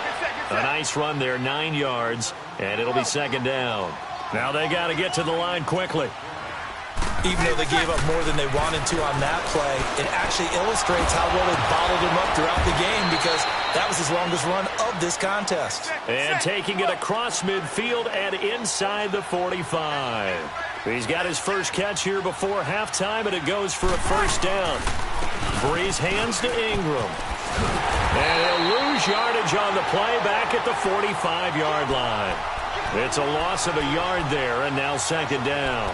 A nice run there, 9 yards, and it'll be second down. Now they got to get to the line quickly. Even though they gave up more than they wanted to on that play, it actually illustrates how well they bottled him up throughout the game because that was his longest run of this contest. And taking it across midfield and inside the 45. He's got his first catch here before halftime, and it goes for a first down. Breeze hands to Ingram. And he'll lose yardage on the play back at the 45-yard line. It's a loss of a yard there, and now second down.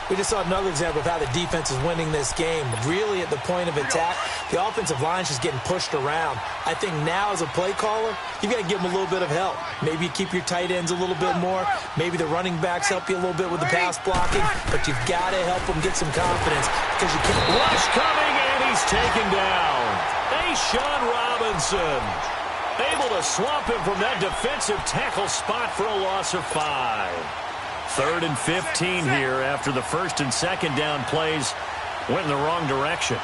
We just saw another example of how the defense is winning this game. Really at the point of attack, the offensive line is just getting pushed around. I think now as a play caller, you've got to give them a little bit of help. Maybe you keep your tight ends a little bit more. Maybe the running backs help you a little bit with the pass blocking. But you've got to help them get some confidence because you can't. Rush coming, and he's taken down. Sean Robinson able to swamp him from that defensive tackle spot for a loss of 5. 3rd and 15 here after the first and second down plays went in the wrong direction.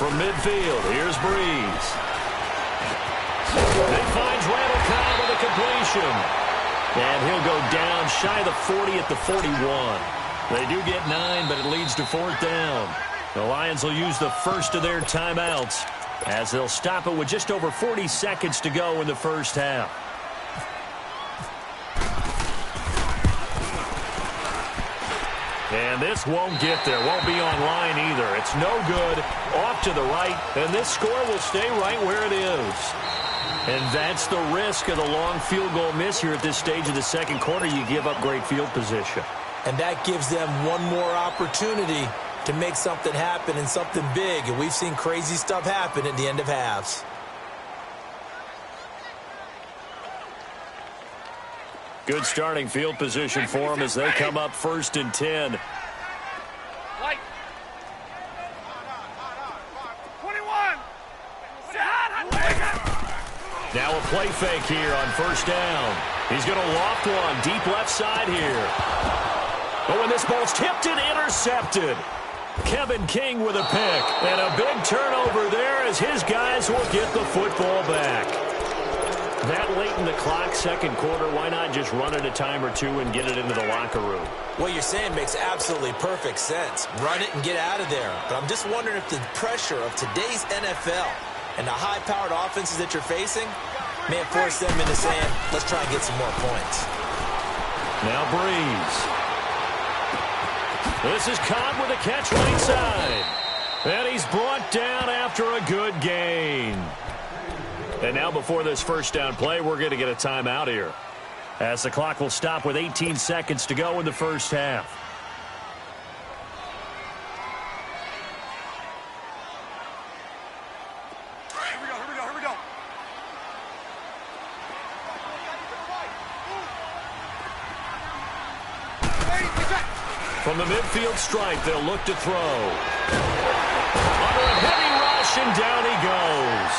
From midfield, here's Breeze. He finds Randall Cobb with a completion. And he'll go down shy of the 40 at the 41. They do get 9, but it leads to 4th down. The Lions will use the first of their timeouts as they'll stop it with just over 40 seconds to go in the first half. And this won't get there, won't be online either. It's no good, off to the right, and this score will stay right where it is. And that's the risk of the long field goal miss here at this stage of the second quarter. You give up great field position. And that gives them one more opportunity to make something happen and something big. And we've seen crazy stuff happen at the end of halves. Good starting field position for them as they come up 1st and 10. 21. Now a play fake here on 1st down. He's going to loft one deep left side here. Oh, and this ball's tipped and intercepted. Kevin King with a pick. And a big turnover there as his guys will get the football back. That late in the clock, second quarter, why not just run it a time or two and get it into the locker room? What you're saying makes absolutely perfect sense. Run it and get out of there. But I'm just wondering if the pressure of today's NFL and the high-powered offenses that you're facing may have forced them into saying, let's try and get some more points. Now Breeze. This is Cobb with a catch right side. And he's brought down after a good gain. And now before this first down play, we're going to get a timeout here, as the clock will stop with 18 seconds to go in the first half. Here we go. From the midfield stripe, they'll look to throw. Under a heavy rush, and down he goes.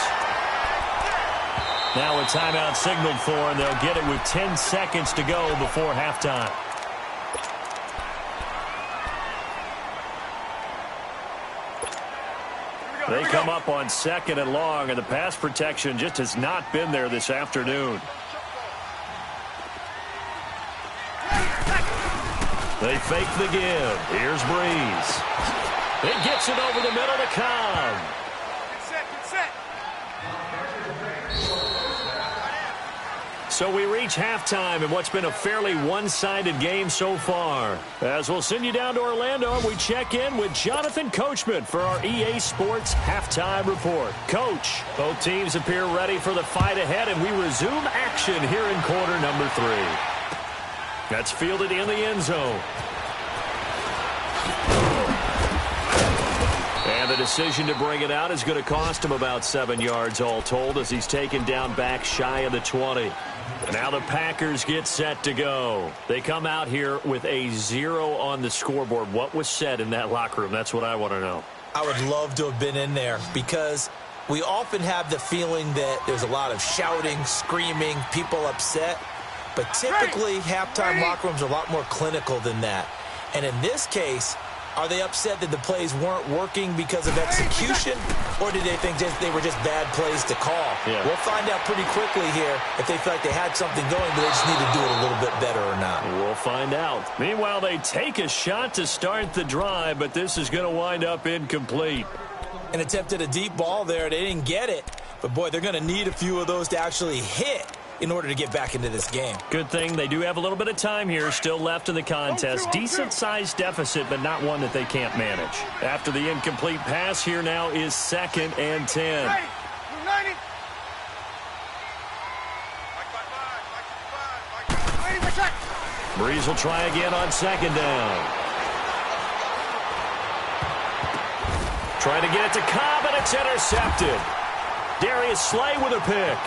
Now a timeout signaled for, and they'll get it with 10 seconds to go before halftime. They come up on 2nd and long, and the pass protection just has not been there this afternoon. They fake the give. Here's Breeze. He gets it over the middle to Cobb. Get set. So we reach halftime in what's been a fairly one-sided game so far. As we'll send you down to Orlando, we check in with Jonathan Coachman for our EA Sports Halftime Report. Coach, both teams appear ready for the fight ahead, and we resume action here in quarter number 3. That's fielded in the end zone. And the decision to bring it out is going to cost him about 7 yards all told as he's taken down back shy of the 20. Now the Packers get set to go. They come out here with a 0 on the scoreboard. What was said in that locker room? That's what I want to know. I would love to have been in there because we often have the feeling that there's a lot of shouting, screaming, people upset. But typically, halftime locker rooms are a lot more clinical than that. And in this case, are they upset that the plays weren't working because of execution, or did they think they were just bad plays to call? Yeah. We'll find out pretty quickly here if they feel like they had something going, but they just need to do it a little bit better or not. We'll find out. Meanwhile, they take a shot to start the drive, but this is going to wind up incomplete. An attempt at a deep ball there. They didn't get it. But, boy, they're going to need a few of those to actually hit in order to get back into this game. Good thing they do have a little bit of time here still left in the contest. Decent-sized deficit, but not one that they can't manage. After the incomplete pass, here now is 2nd and 10. Breeze will try again on 2nd down. Trying to get it to Cobb, and it's intercepted. Darius Slay with a pick.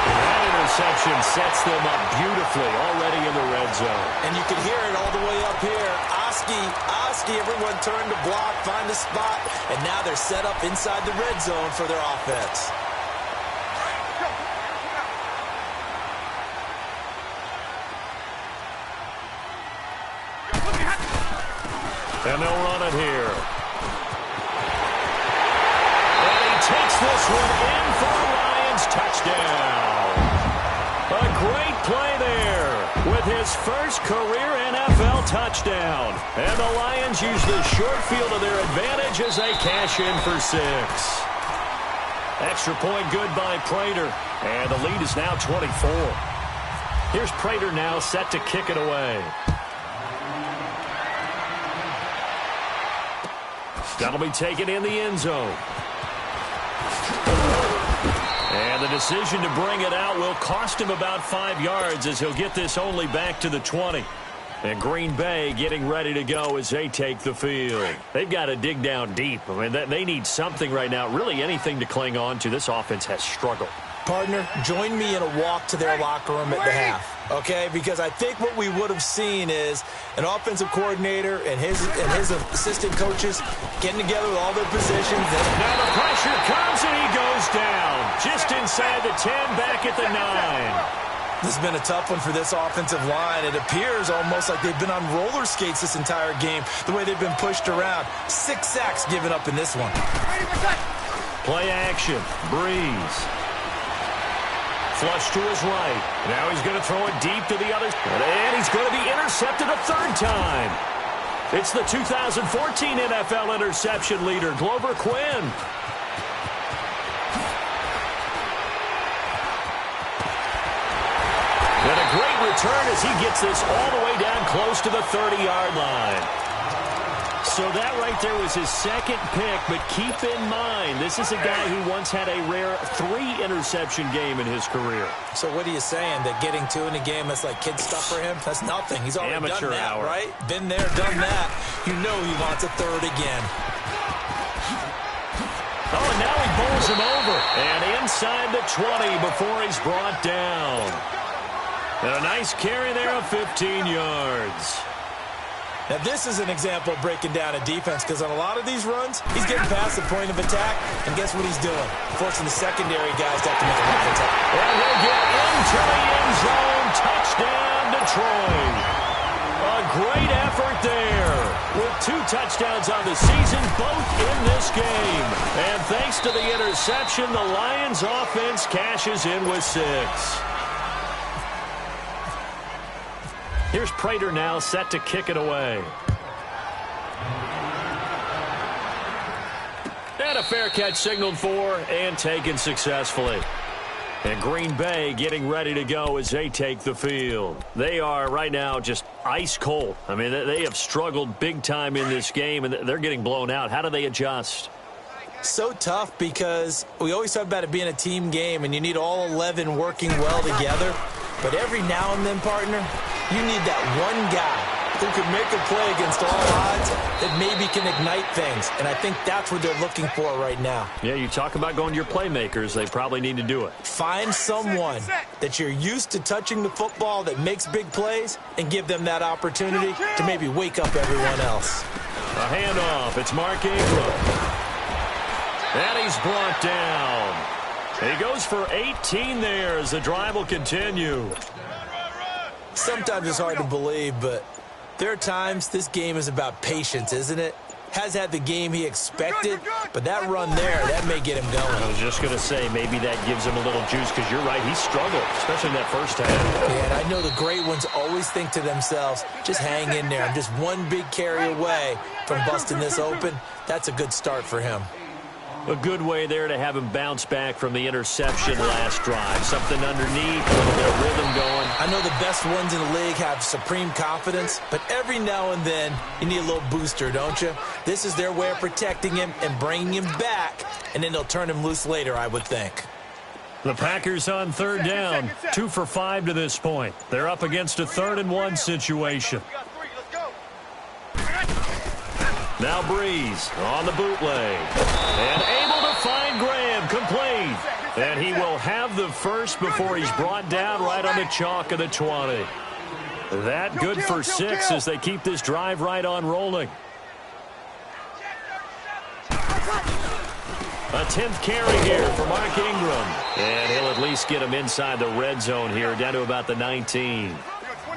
That interception sets them up beautifully already in the red zone. And you can hear it all the way up here. Oski, everyone turned to block, find a spot, and now they're set up inside the red zone for their offense. And they'll run it here. And he takes this one in for a Lions touchdown. A great play there with his first career NFL touchdown. And the Lions use the short field to their advantage as they cash in for 6. Extra point good by Prater. And the lead is now 24. Here's Prater now set to kick it away. That'll be taken in the end zone. And the decision to bring it out will cost him about 5 yards as he'll get this only back to the 20. And Green Bay getting ready to go as they take the field. They've got to dig down deep. I mean, they need something right now, really anything to cling on to. This offense has struggled. Partner, join me in a walk to their locker room at the half, okay? Because I think what we would have seen is an offensive coordinator and his assistant coaches getting together with all their positions. Now the pressure comes and he goes down. Just inside the 10, back at the 9. This has been a tough one for this offensive line. It appears almost like they've been on roller skates this entire game, the way they've been pushed around. 6 sacks given up in this one. Play action. Breeze. Flush to his right. Now he's going to throw it deep to the other. And he's going to be intercepted a 3rd time. It's the 2014 NFL interception leader, Glover Quinn. And a great return as he gets this all the way down close to the 30-yard line. So that right there was his 2nd pick, but keep in mind, this is a guy who once had a rare 3-interception game in his career. So what are you saying, that getting 2 in a game, that's like kid stuff for him? That's nothing. He's already Amateur done that, hour. right? Been there, done that. You know he wants a 3rd again. Oh, and now he bowls him over. And inside the 20 before he's brought down. A nice carry there of 15 yards. Now, this is an example of breaking down a defense because on a lot of these runs, he's getting past the point of attack, and guess what he's doing? Forcing the secondary guys to have to make a lot of attack. And he'll get into the end zone. Touchdown, Detroit. A great effort there with 2 touchdowns on the season, both in this game. And thanks to the interception, the Lions offense cashes in with 6. Here's Prater now set to kick it away. And a fair catch signaled for and taken successfully. And Green Bay getting ready to go as they take the field. They are right now just ice cold. I mean, they have struggled big time in this game, and they're getting blown out. How do they adjust? So tough because we always talk about it being a team game, and you need all 11 working well together. But every now and then, partner, you need that one guy who can make a play against all odds that maybe can ignite things. And I think that's what they're looking for right now. Yeah, you talk about going to your playmakers. They probably need to do it. Find someone that you're used to touching the football that makes big plays and give them that opportunity to maybe wake up everyone else. A handoff. It's Mark Ingram. And he's brought down. He goes for 18 there as the drive will continue. Sometimes it's hard to believe, but there are times this game is about patience, isn't it? Has had the game he expected, but that run there, that may get him going. I was just going to say, maybe that gives him a little juice, because you're right, he struggled, especially in that first half. Yeah, and I know the great ones always think to themselves, just hang in there. I'm just one big carry away from busting this open. That's a good start for him. A good way there to have him bounce back from the interception last drive. Something underneath, a little bit of rhythm going. I know the best ones in the league have supreme confidence, but every now and then you need a little booster, don't you? This is their way of protecting him and bringing him back, and then they'll turn him loose later, I would think. The Packers on third down, 2 for 5 to this point. They're up against a 3rd-and-1 situation. Now Breeze on the bootleg. And able to find Graham, complete. And he will have the first before he's brought down right on the chalk of the 20. That good for 6 as they keep this drive right on rolling. A 10th carry here for Mark Ingram. And he'll at least get him inside the red zone here, down to about the 19.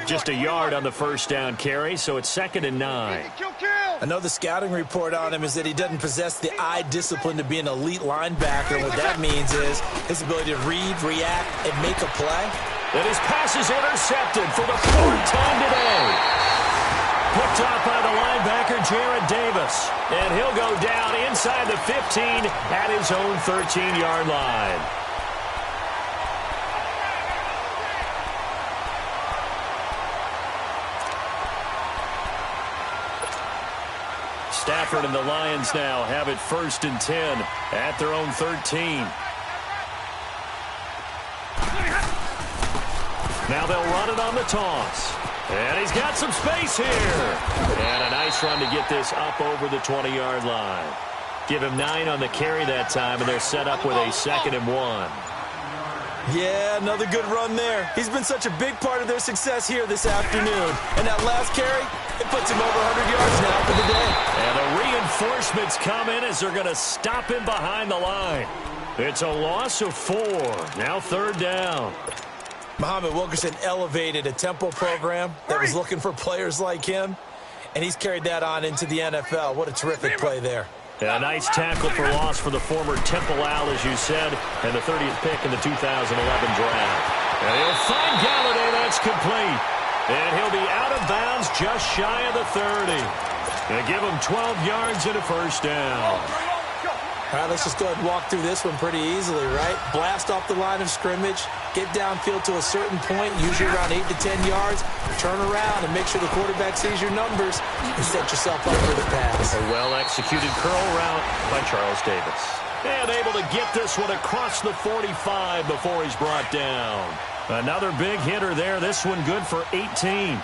Just a yard on the first down carry, so it's 2nd and 9. I know the scouting report on him is that he doesn't possess the eye discipline to be an elite linebacker. And what that means is his ability to read, react, and make a play. And his pass is intercepted for the 4th time today. Picked off by the linebacker, Jared Davis. And he'll go down inside the 15 at his own 13-yard line. Stafford and the Lions now have it 1st and 10 at their own 13. Now they'll run it on the toss. And he's got some space here. And a nice run to get this up over the 20-yard line. Give him 9 on the carry that time, and they're set up with a 2nd and 1. Yeah, another good run there. He's been such a big part of their success here this afternoon. And that last carry, it puts him over 100 yards now for the day. And the reinforcements come in as they're going to stop him behind the line. It's a loss of 4. Now 3rd down. Muhammad Wilkerson elevated a tempo program that was looking for players like him, and he's carried that on into the NFL. What a terrific play there. A nice tackle for loss for the former Temple Owl, as you said, and the 30th pick in the 2011 draft. And he'll find Galladay. That's complete. And he'll be out of bounds just shy of the 30. They give him 12 yards and a 1st down. All right, let's just go ahead and walk through this one pretty easily, right? Blast off the line of scrimmage, get downfield to a certain point, usually around 8 to 10 yards, turn around and make sure the quarterback sees your numbers and set yourself up for the pass. A well-executed curl route by Charles Davis. And able to get this one across the 45 before he's brought down. Another big hitter there. This one good for 18.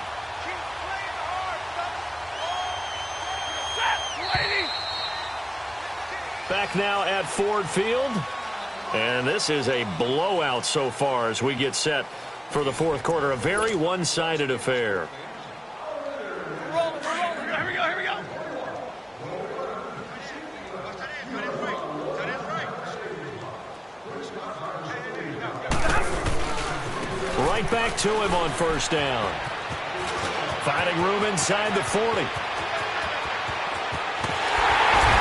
Back now at Ford Field. And this is a blowout so far as we get set For the fourth quarter, a very one-sided affair. We're rolling. Here we go. Right back to him on first down. Finding room inside the 40.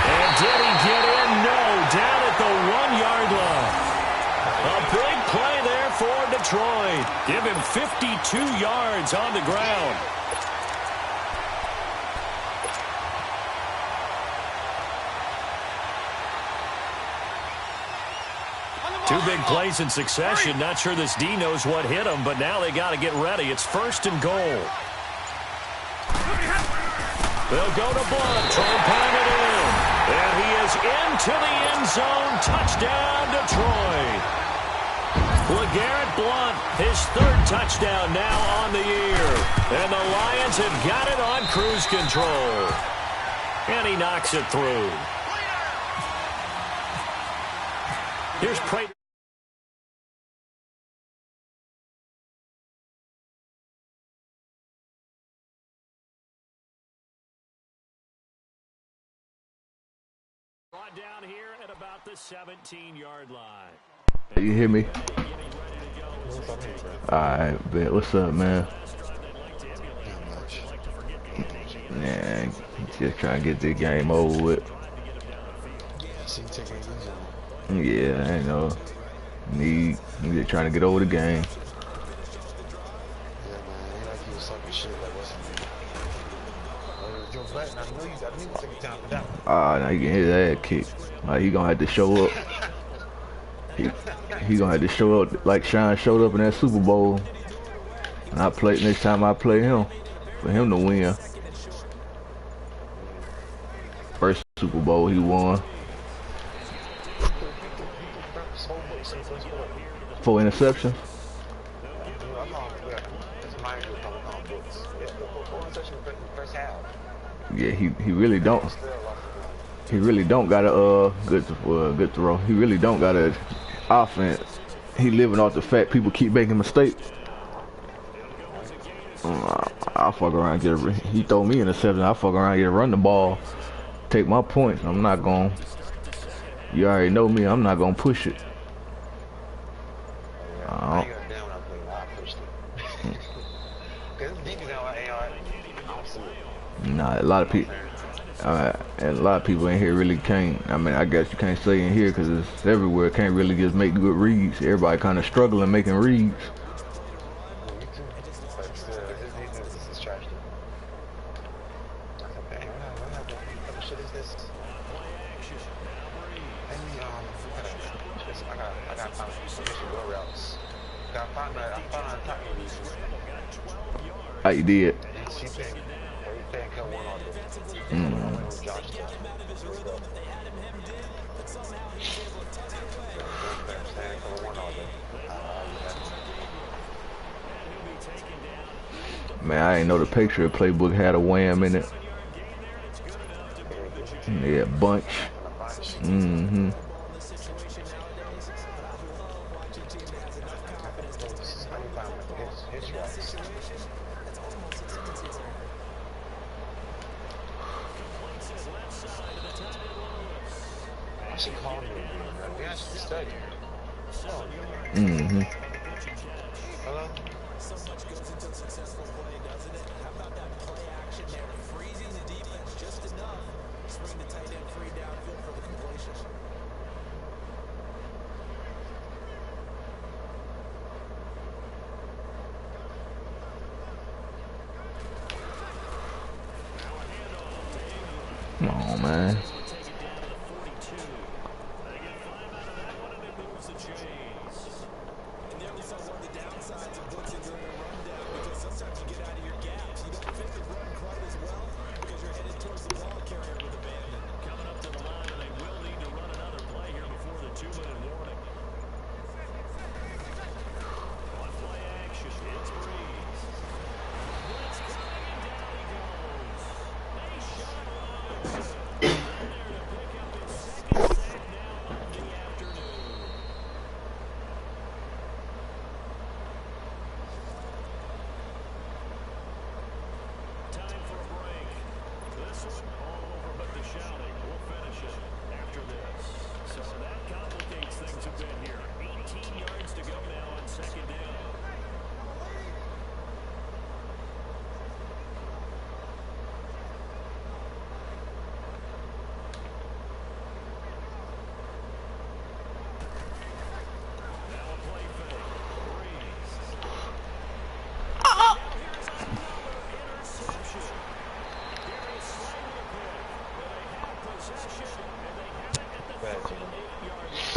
And did he get in? No, down at the 1-yard line. A big play there for Detroit. Give him 52 yards on the ground. Two big plays in succession. Not sure this D knows what hit him, but now they got to get ready. It's first and goal. They'll go to Blunt. Try and pound it in. And he is into the end zone. Touchdown, Detroit. LeGarrette Blunt, his third touchdown now on the year. And the Lions have got it on cruise control. And he knocks it through. Here's Prater. Brought down here at about the 17-yard line. You hear me? Alright, bet. What's up, man? Man, just trying to get this game over with. Yeah, I know. I'm just trying to get over the game. Now he can hit his ass kick. Like, he gonna have to show up. He gonna have to show up like Sean showed up in that Super Bowl. And next time I play him, for him to win. First Super Bowl he won. 4 interceptions. Yeah, he really don't. He really don't got a good throw. He really don't got a offense. He living off the fact people keep making mistakes. I'll fuck around and get he throw me interception. I'll fuck around and get run the ball, take my points. I'm not going. You already know me. I'm not gonna push it. Nah, a lot of people. And a lot of people in here really can't. I mean, I guess you can't say in here because it's everywhere. Can't really just make good reads. Everybody kind of struggling making reads. How you did? Man, I didn't know the Patriot playbook had a wham in it. Yeah, bunch. Come on, man.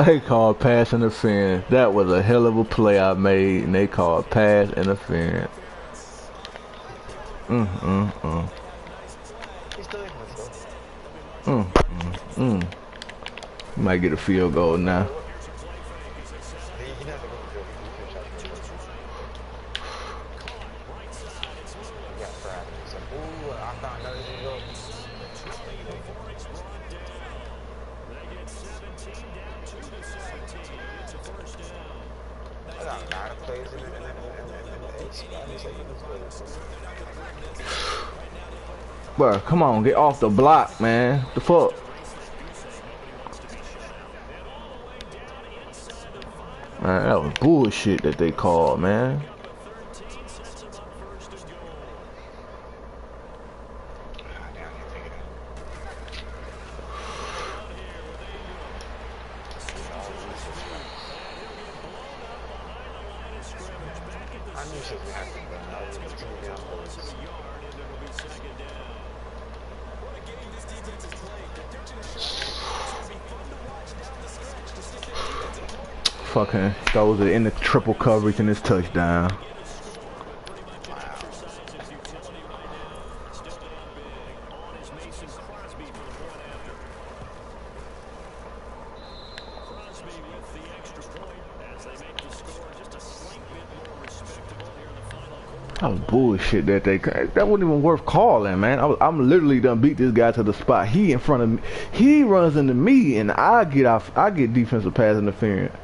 They called pass interference. That was a hell of a play I made, and they called pass interference. Might get a field goal now. Bro, come on, get off the block, man. The fuck? Man, that was bullshit that they called, man. Fucking throws it in the triple coverage and it's touchdown. That was bullshit that wasn't even worth calling, man. I'm literally done beat this guy to the spot. He in front of me. He runs into me and I get defensive pass interference.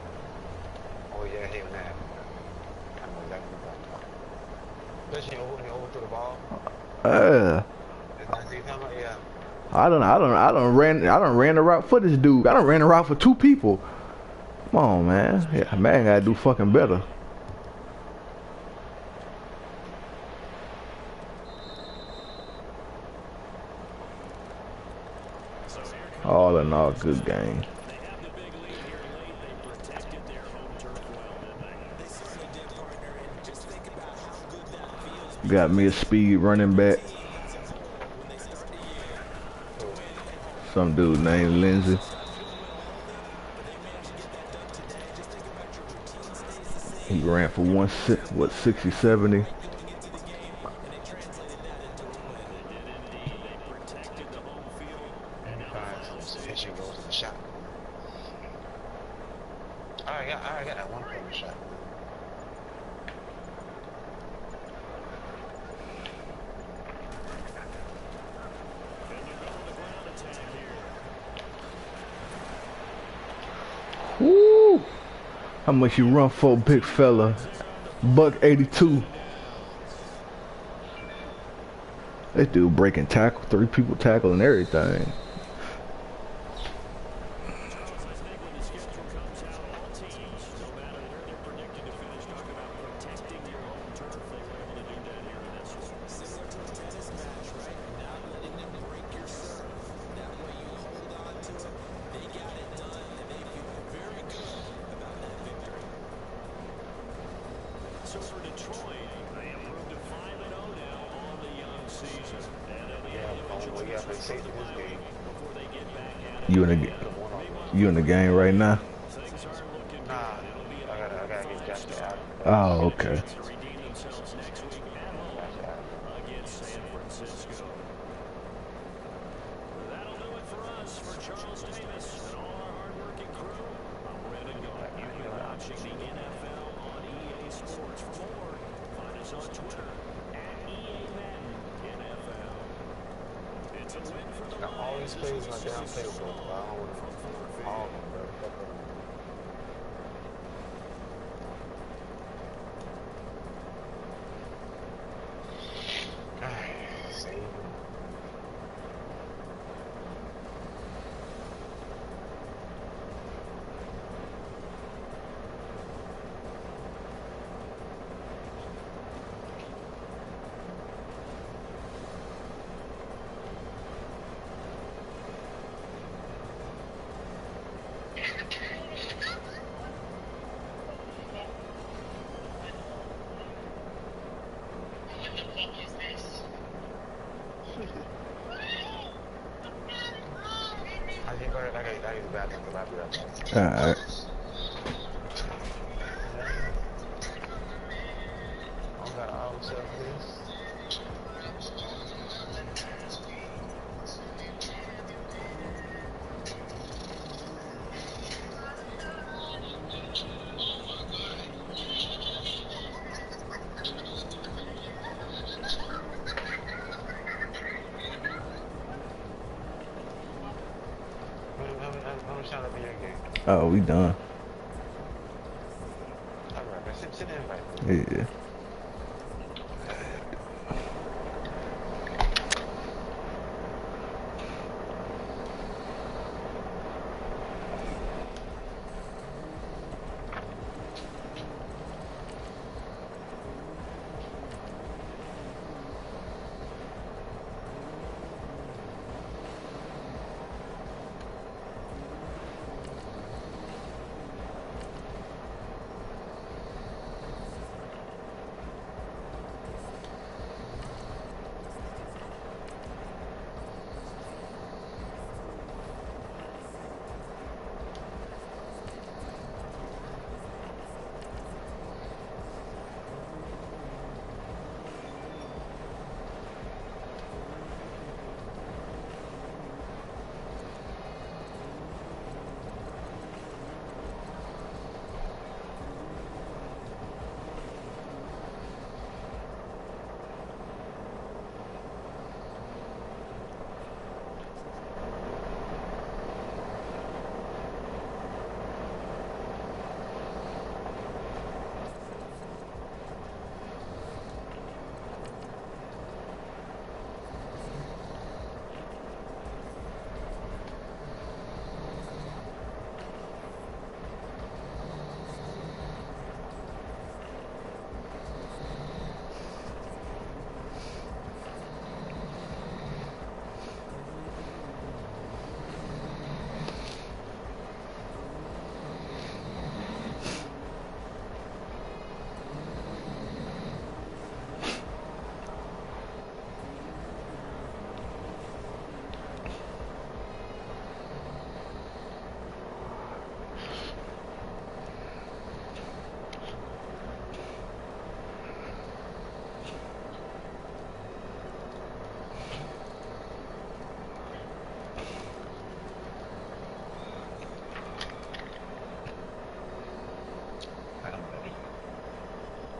I don't ran the route for this dude. I done ran the route for 2 people. Come on, man. Yeah, man, gotta do fucking better. All in all, good game. Got me a speed running back. Some dude named Lindsay. He ran for 60, 70. I got that 1-point shot. Woo! How much you run for, big fella? $182. This dude breaking tackle, 3 people tackle and everything. You in the game right now? Nah, I gotta get Justin out. Oh, okay. All these plays are down playable, but I don't want to all of them, bro. Alright, save them. I can't go ahead. I got to use the bathroom. I'll be right back. Alright. I don't got all stuff for this. Oh, we done. Alright, man. Sit in right. Yeah.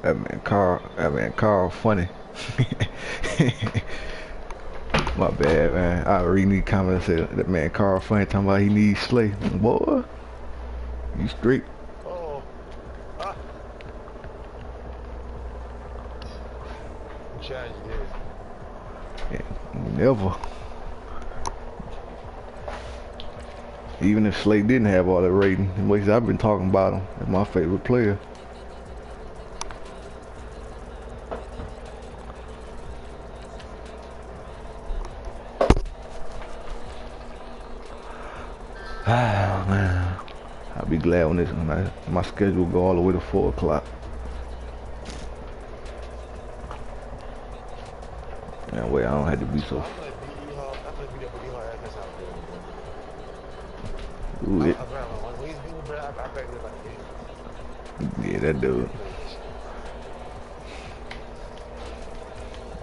That man Carl funny. My bad, man. I read these comments and say that man Carl funny talking about he needs Slay. Boy, you straight. Oh. Ah. Challenge this. Yeah, never. Even if Slay didn't have all that rating, the ways I've been talking about him, that's my favorite player. Ah, man. I'll be glad when my schedule go all the way to 4 o'clock. That way I don't have to be so... Ooh, it. Yeah, that dude.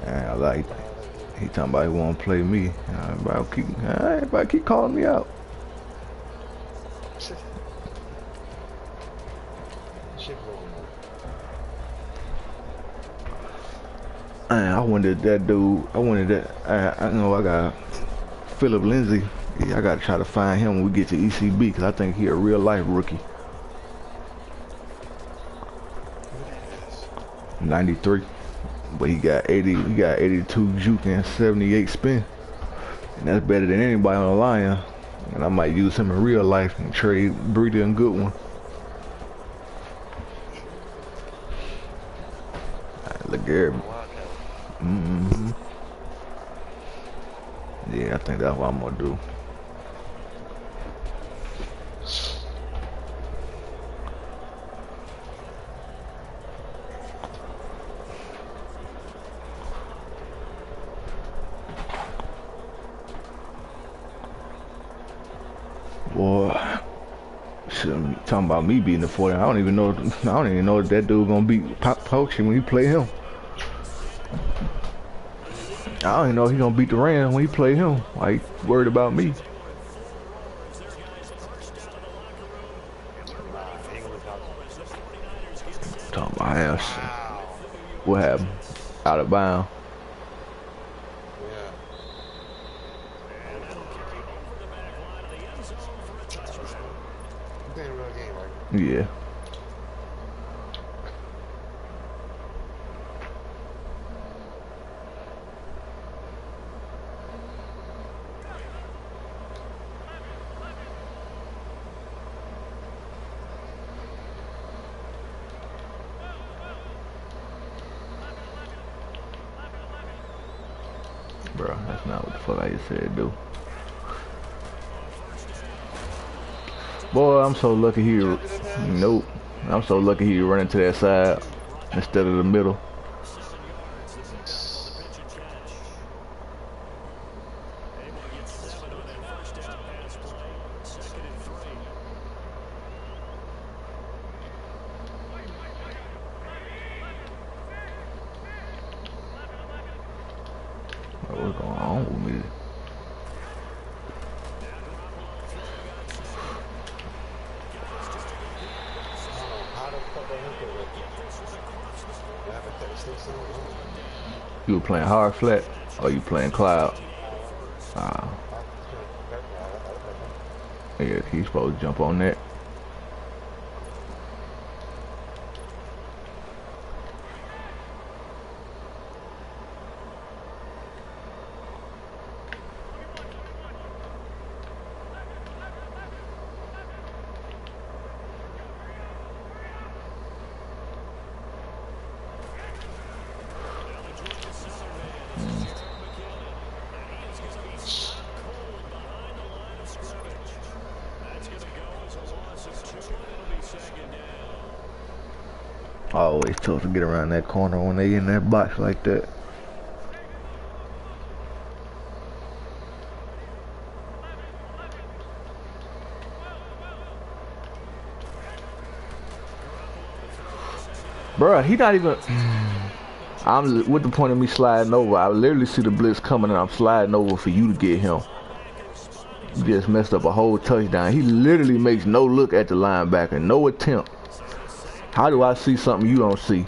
I like he talking about he won't play me. Everybody keep calling me out. I wanted that dude. I know I got Philip Lindsay. Yeah, I gotta try to find him when we get to ECB because I think he a real life rookie. 93, but he got 80. He got 82 juke and 78 spin, and that's better than anybody on the Lion. And I might use him in real life and trade Breeder and Goodwin. Look at yeah, I think that's what I'm gonna do. Boy, shit, talking about me beating the 40. I don't even know if that dude gonna beat Poachy when he play him. I don't even know if he gonna beat the Rams when he play him. Like, worried about me. Talking about ass. What happened? Out of bounds. Yeah. Bro, that's not what the fuck I just said, dude. Boy, I'm so lucky he. Nope. I'm so lucky he running to that side instead of the middle. What's going on with me? You were playing hard flat or you playing cloud? Yeah, he's supposed to jump on that. Always tough to get around that corner when they in that box like that. Bruh, he not even. I'm with the point of me sliding over. I literally see the blitz coming and I'm sliding over for you to get him. You just messed up a whole touchdown. He literally makes no look at the linebacker, no attempt. How do I see something you don't see?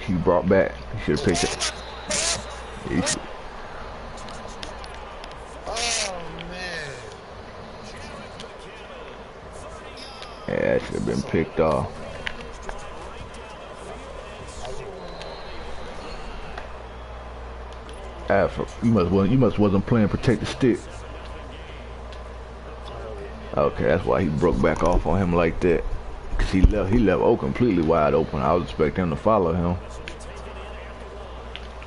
He brought back. He should have picked it. Yeah, that should have been picked off. You must wasn't playing protect the stick. Okay, that's why he broke back off on him like that. Cause he left O completely wide open. I was expecting him to follow him.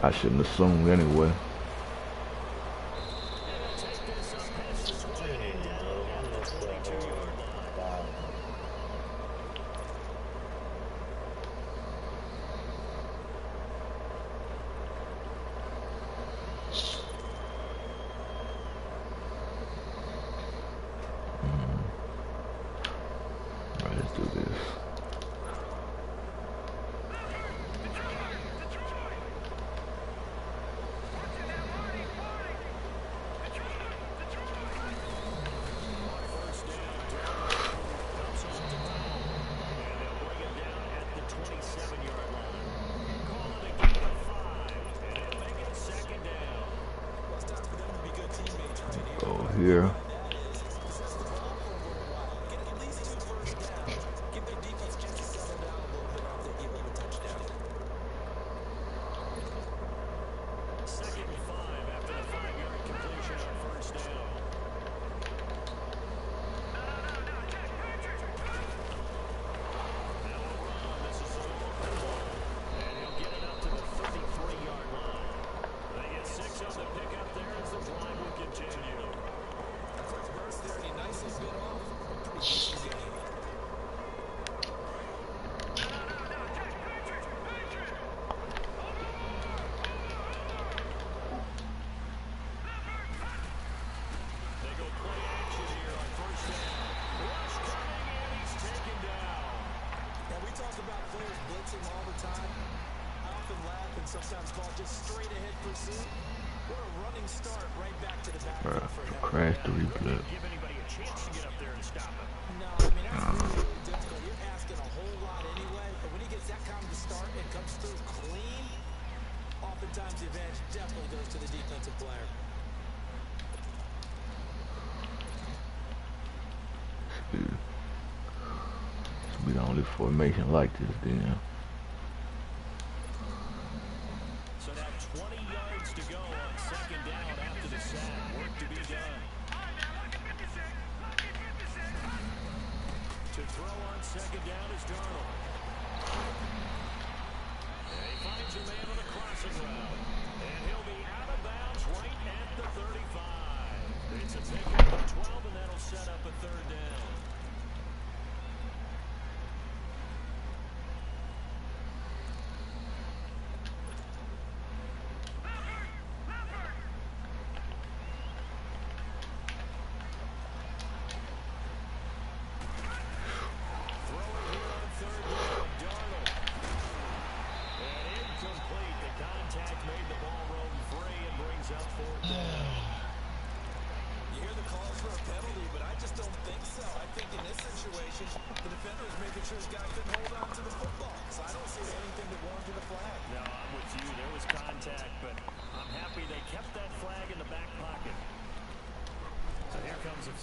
I shouldn't assume anyway. here. Sometimes called just straight ahead pursuit. What a running start right back to the backfield for him. Crash 3 blitz. Give anybody a chance to get up there and stop him. No, I mean, that's really, really difficult. You're asking a whole lot anyway, but when he gets that kind of start and comes through clean, oftentimes the advantage definitely goes to the defensive player. This be the only formation like this, then. So now 20 yards to go on second down after the sack. Work to be done. To throw on second down is Darnold. And he finds a man on a crossing route. And he'll be out of bounds right at the 35. It's a pickup of 12, and that'll set up a third down.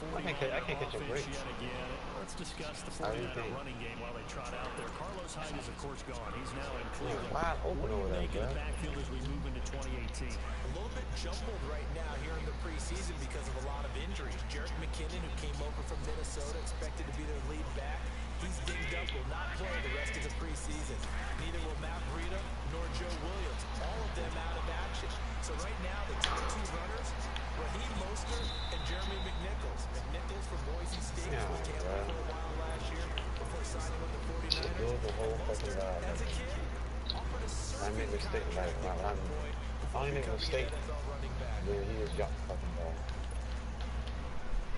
I can't catch a break. Let's discuss the 49er running game while they trot out there. Carlos Hyde is, of course, gone. He's now in Cleveland. Wide open over there, the backfield as we move into 2018. A little bit jumbled right now here in the preseason because of a lot of injuries. Jarrett McKinnon, who came over from Minnesota, expected to be their lead back. He's dinged up, will not play the rest of the preseason. Neither will Matt Breida nor Joe Williams. All of them out of action. So right now, the top two runners, Raheem Mostert and Jeremy McNichols. McNichols from Boise State was Tampa for a while last year before signing with the 49ers. The whole fucking ride. As a kid, offered a I make a mistake like when I only make a mistake, then he just got the fucking ball.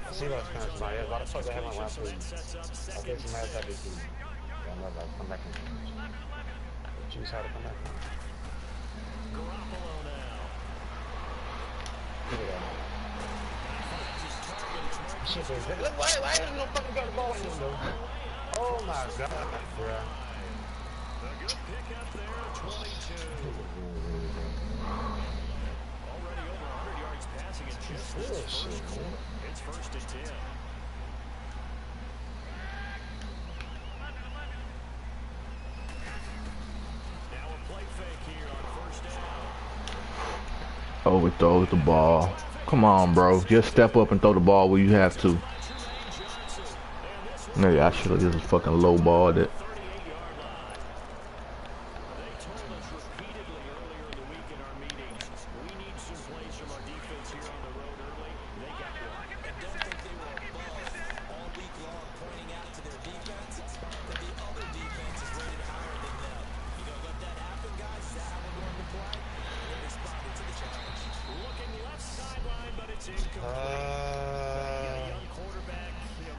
I see what's kind of smart. Why the fuck they have my last week? I'll get some ass that week. I'm not like come back and choose how to come back. Garoppolo now. Look at that. Shit, look, why is no fucking got the ball in him though? Oh my god, bro. A good pick up there at 22. Already over 100 yards passing in just this first quarter. It's first and 10. Now a play fake here on first down. Overthrows the ball. Come on, bro. Just step up and throw the ball where you have to. Maybe I should have just fucking low balled it.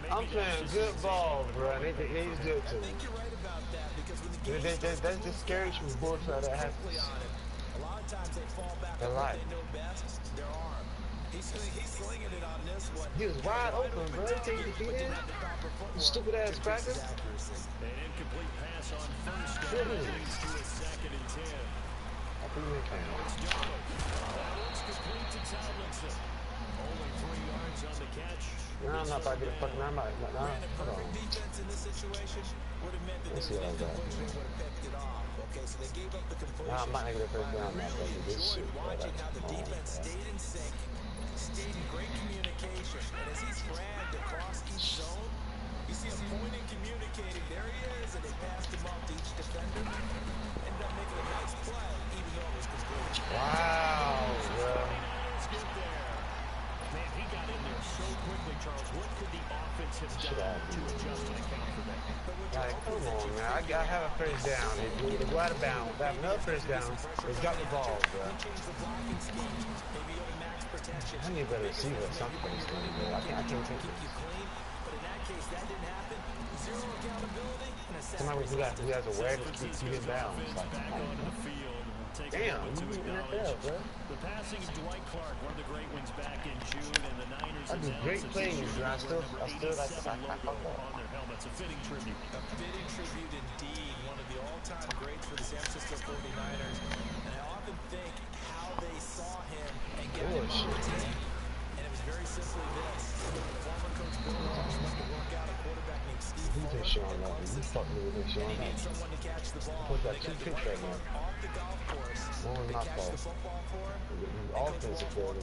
I'm playing good ball, bro. They just do it to me. That's just scary from bullshit that happens. A lot of times they fall back on what they know best, their arm. He's slinging it on this one. He was wide open, bro. Take the feet in. Stupid ass cracker. An incomplete pass on first down leads to a second and 10. I believe they can. That looks complete to Tomlinson. Only 3 yards on I'm not about to get a fucking arm out. Hold on. Let's see what I got. Nah, I'm not gonna get a first down now, but this shit, bro, that's Defense stayed in sync, stayed in great communication, and as he dragged across each zone, you see him pointing, communicating. There he is, and they passed him off to each defender. Ended up making a nice play, even though it was complete. wow, bro. Man, he got in there so quickly, Charles. What could the offense have done to adjust and account for that? Like, come on, man. I have a first down. They go out of bounds. I have another first down. They got the ball, bro. I need a better receiver or something for this thing, bro. I can't take this. Somebody who has awareness to keep it down. Like, damn, you in that there, bro. The passing of Dwight Clark, one of the great ones back in June, and the Niners. I do great plays, and I still like I fuck up. On their helmets, a fitting tribute. A fitting tribute indeed. One of the all-time greats for the San Francisco 49ers. And I often think how they saw him and got him on the team. And it was very simply this. Former coach Bill Walsh wanted to work out a quarterback named Steve You take Sean Love. You fuck me with this Sean Love. someone to catch the ball. Put that 2 picks right now. Off the golf course. One They not catch fault. the football for him. Offensive player,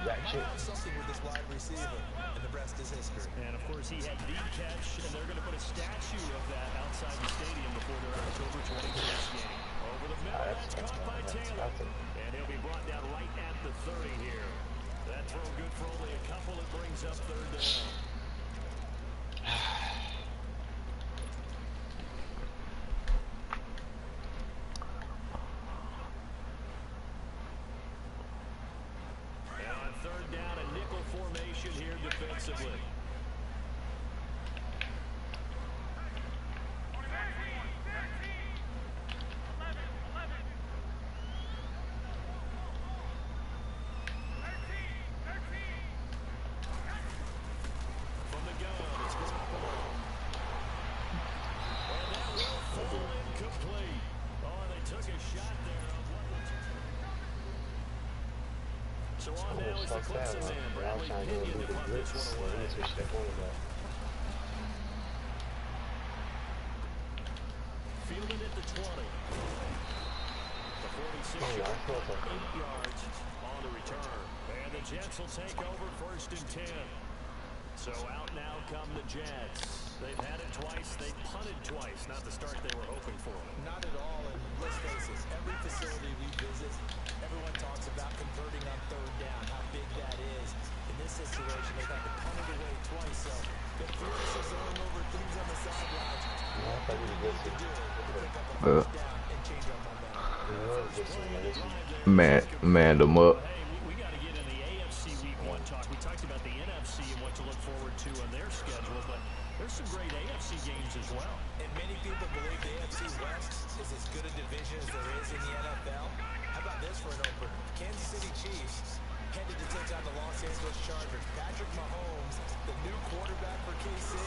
that shit. Something with this wide receiver, and the rest is history. And of course, he had the catch, and they're going to put a statue of that outside the stadium before their October 26th game. Over the middle, that's caught by Taylor. And he'll be brought down right at the 30 here. That throw good for only a couple. It brings up third down. Third down, a nickel formation here defensively. From the gun, it's going up the middle. And that will fall incomplete. Oh, they took a shot there on what was... So on now is the Clemson man, Bradley Pinion, to punt this one away. Fielded at the 20. The 46 yard, 8 yards on the return. And the Jets will take over 1st and 10. So out now come the Jets. They've had it twice. They punted twice. Not the start they were hoping for. Not at all. And let's face it, every facility we visit, everyone talks about converting on third down, how big that is. In this situation, they've had to punt it away twice. So they're furious throwing over things on the sidelines. What they need to do is pick up a first down and change our momentum. Man them up. We got to get in the AFC Week 1 talk. We talked about the NFC and what to look forward to on their schedule, but there's some great AFC games as well. And many people believe the AFC West is as good a division as there is in the NFL. How about this for an opener? Kansas City Chiefs headed to take on the Los Angeles Chargers. Patrick Mahomes, the new quarterback for KC,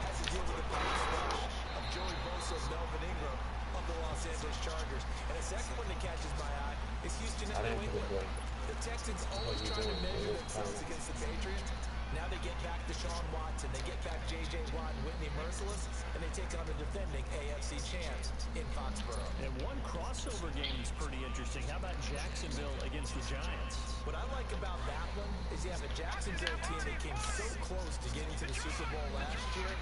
has to deal with the pass rush of Joey Bosa and Melvin Ingram of the Los Angeles Chargers. And a second one that catches my eye is Houston and New England. The Texans always trying to measure themselves against the Patriots. Now they get back Deshaun Watson, they get back J.J. Watt and Whitney Merciless, and they take on the defending AFC champs in Foxborough. And one crossover game is pretty interesting. How about Jacksonville against the Giants? What I like about that one is you have a Jacksonville team that came so close to getting to the Super Bowl last year,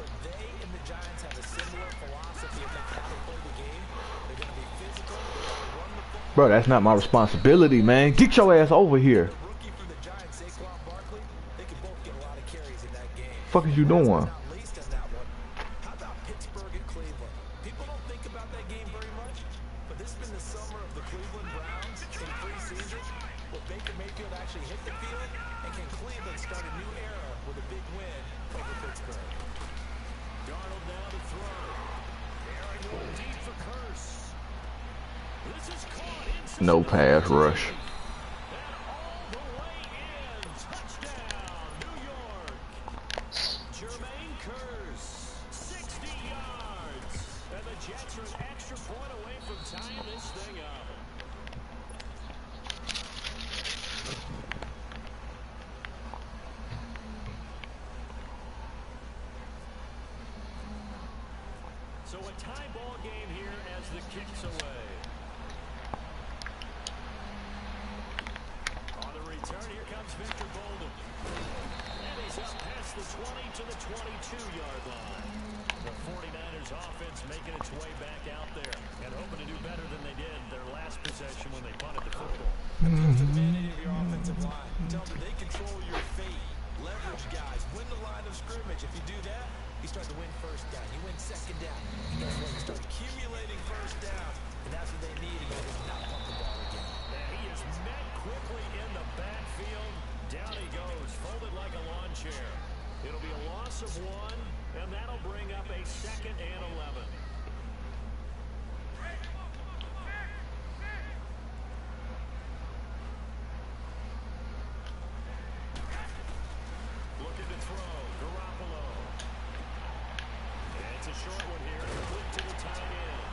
but they and the Giants have a similar philosophy about how they play the game. They're going to be physical, they're going to run the football. Bro, that's not my responsibility, man. Get your ass over here. Fuck is you doing? How about Pittsburgh and Cleveland? People don't think about that game very much, but this has been the summer of the Cleveland Browns in preseason, where Baker Mayfield actually hit the field, and can Cleveland start a new era with a big win over Pittsburgh? Darnold now to throw. Aaron Wood deep for Curse. This is caught inside. No pass rush. tie ball game here as the kick's away. On the return, here comes Victor Bolden. And he's up past the 20 to the 22-yard line. The 49ers offense making its way back out there and hoping to do better than they did their last possession when they punted the football. Appeal to the mandate of your offensive line. Tell them they control your fate. Leverage guys. Win the line of scrimmage. If you do that, you start to win first down. You win second down. And guess what? You start accumulating first down. And that's what they need in order to not pump the ball again. And he is met quickly in the backfield. Down he goes, folded like a lawn chair. It'll be a loss of 1, and that'll bring up a 2nd and 11. Looking to throw, Garoppolo. And it's a short one here, complete to the tight end.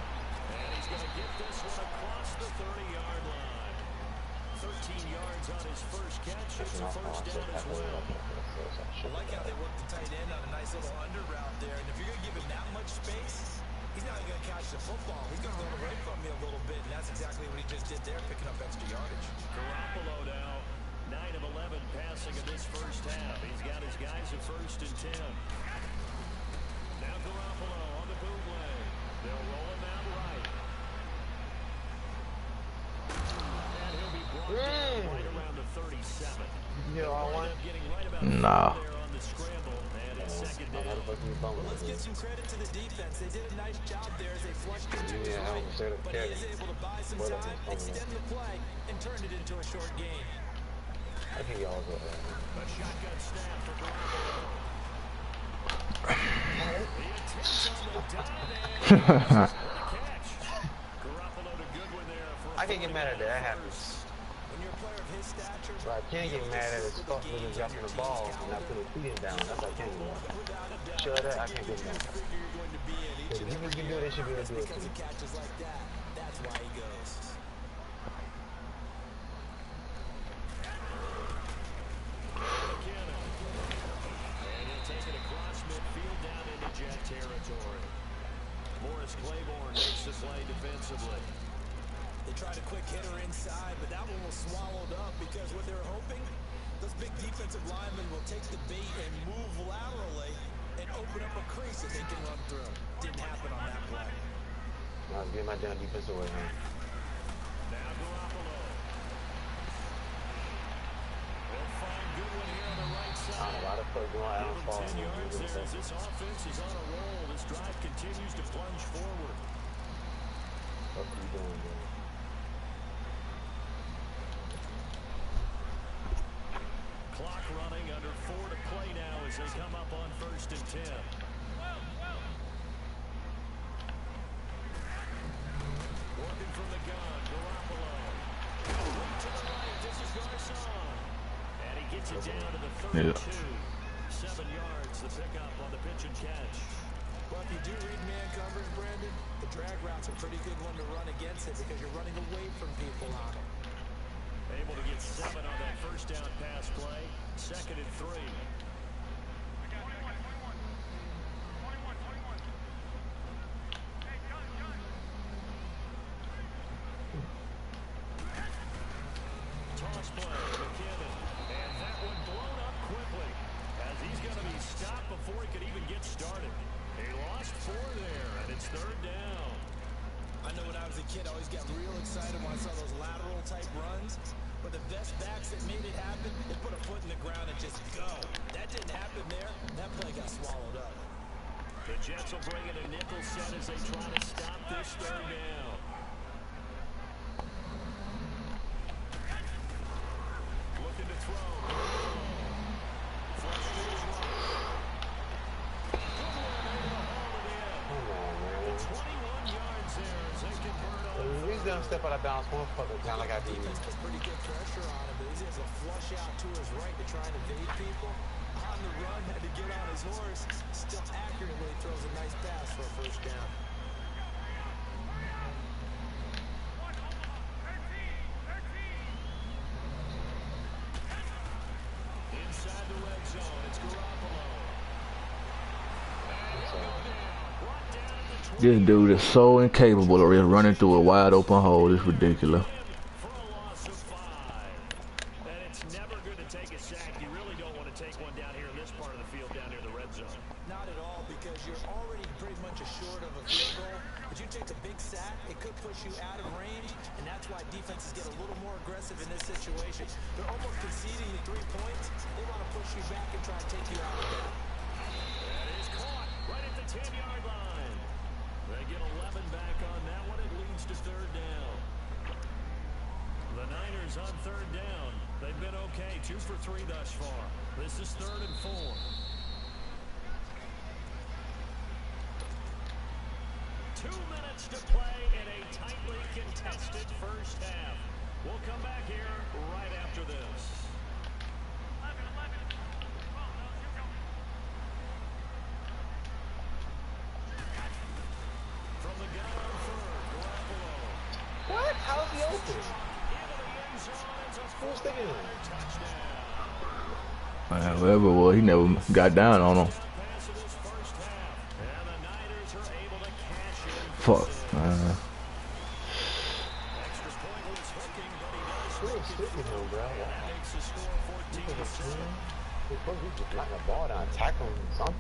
And he's going to get this one across the 30-yard line. 13 yards on his first catch. It's a first down as well. I like how they worked the tight end on a nice little under route there. And if you're going to give him that much space, he's not going to catch the football. He's going to run away from me a little bit, and that's exactly what he just did there, picking up extra yardage. Garoppolo now, 9 of 11 passing in this first half. He's got his guys at 1st and 10. Now Garoppolo on the bootleg. They'll roll him out right. And he'll be brought down right around the 37. Yeah, I want. Nah. On the scramble, and it's 2nd down. Well, let's give some credit to the defense. They did a nice job there as they flushed into his right, but he is able to buy some time, extend the play, and turn it into a short gain. I think y'all go ahead. A shotgun snap for Garoppolo. The attempts on the dive and the catch. Garoppolo to Goodwin there for I can't get mad at that. That happens. When you're a player of his stature, But I can't get mad at his stuff when he's dropping the ball and I put his feet down. That's what I can't get mad. Sure that I can't get mad. If you can do it, they should be able to do it too. catches like that, that's why he goes. And he'll take it across midfield down into jet territory. Morris Claiborne makes the play defensively. They tried a quick hitter inside, but that one was swallowed up because what they're hoping, those big defensive linemen will take the bait and move laterally and open up a crease that they can run through. Didn't happen on that play. I was getting my damn defense away, man. Now Garoppolo. They'll find Goodwin here on the right side. I don't know why the fuck going out and fall. 10 yards there as this offense is on a roll. This drive continues to plunge forward. What are you doing, bro? Clock running, under 4 to play now as they come up on 1st and 10. Working from the gun, Garoppolo. To the right, this is Garcon. And he gets it down to the 32. 7 yards, the pickup on the pitch and catch. Well, if you do read man coverage, Brandon, the drag route's a pretty good one to run against it because you're running away from people on it. Able to get 7 on that first down pass play. 2nd and 3. Toss play, McKinnon. And that one blown up quickly as he's going to be stopped before he could even get started. He lost 4 there, and it's 3rd down. I know when I was a kid, I always got real excited when I saw those lateral type runs. But the best backs that made it happen, they put a foot in the ground and just go. That didn't happen there. That play got swallowed up. The Jets will bring in a nickel set as they try to stop this 3rd down. Looking to throw. Flush to his right. Good one, able to haul it in. 21 yards there as they convert on. He's gonna step out of bounds one fucking time like I did. Defense puts pretty good pressure on him, but he's able to flush out to his right to try and evade people. On the run, had to get on his horse. Still accurately throws a nice pass for a first down. Inside the red zone, it's Garoppolo. Brought down at the This dude is so incapable of just running through a wide open hole. It's ridiculous. And it's never good to take a sack. You really don't want to take one down here in this part of the field, down near the red zone. Not at all, because you're already pretty much assured of a field goal. But you take a big sack, it could push you out of range, and that's why defenses get a little more aggressive in this situation. They're almost conceding the 3 points. They want to push you back and try to take you out of that. That is caught right at the 10-yard line. They get 11 back on that one. It leads to third down. The Niners on third down. They've been okay, 2 for 3 thus far. This is 3rd and 4. 2 minutes to play in a tightly contested first half. We'll come back here right after this. From the gun on third, Garoppolo. What? How's he open? Who's thinking of Whoever it was, he never got down on him. Fuck, man. He's not the ball down, tackling something.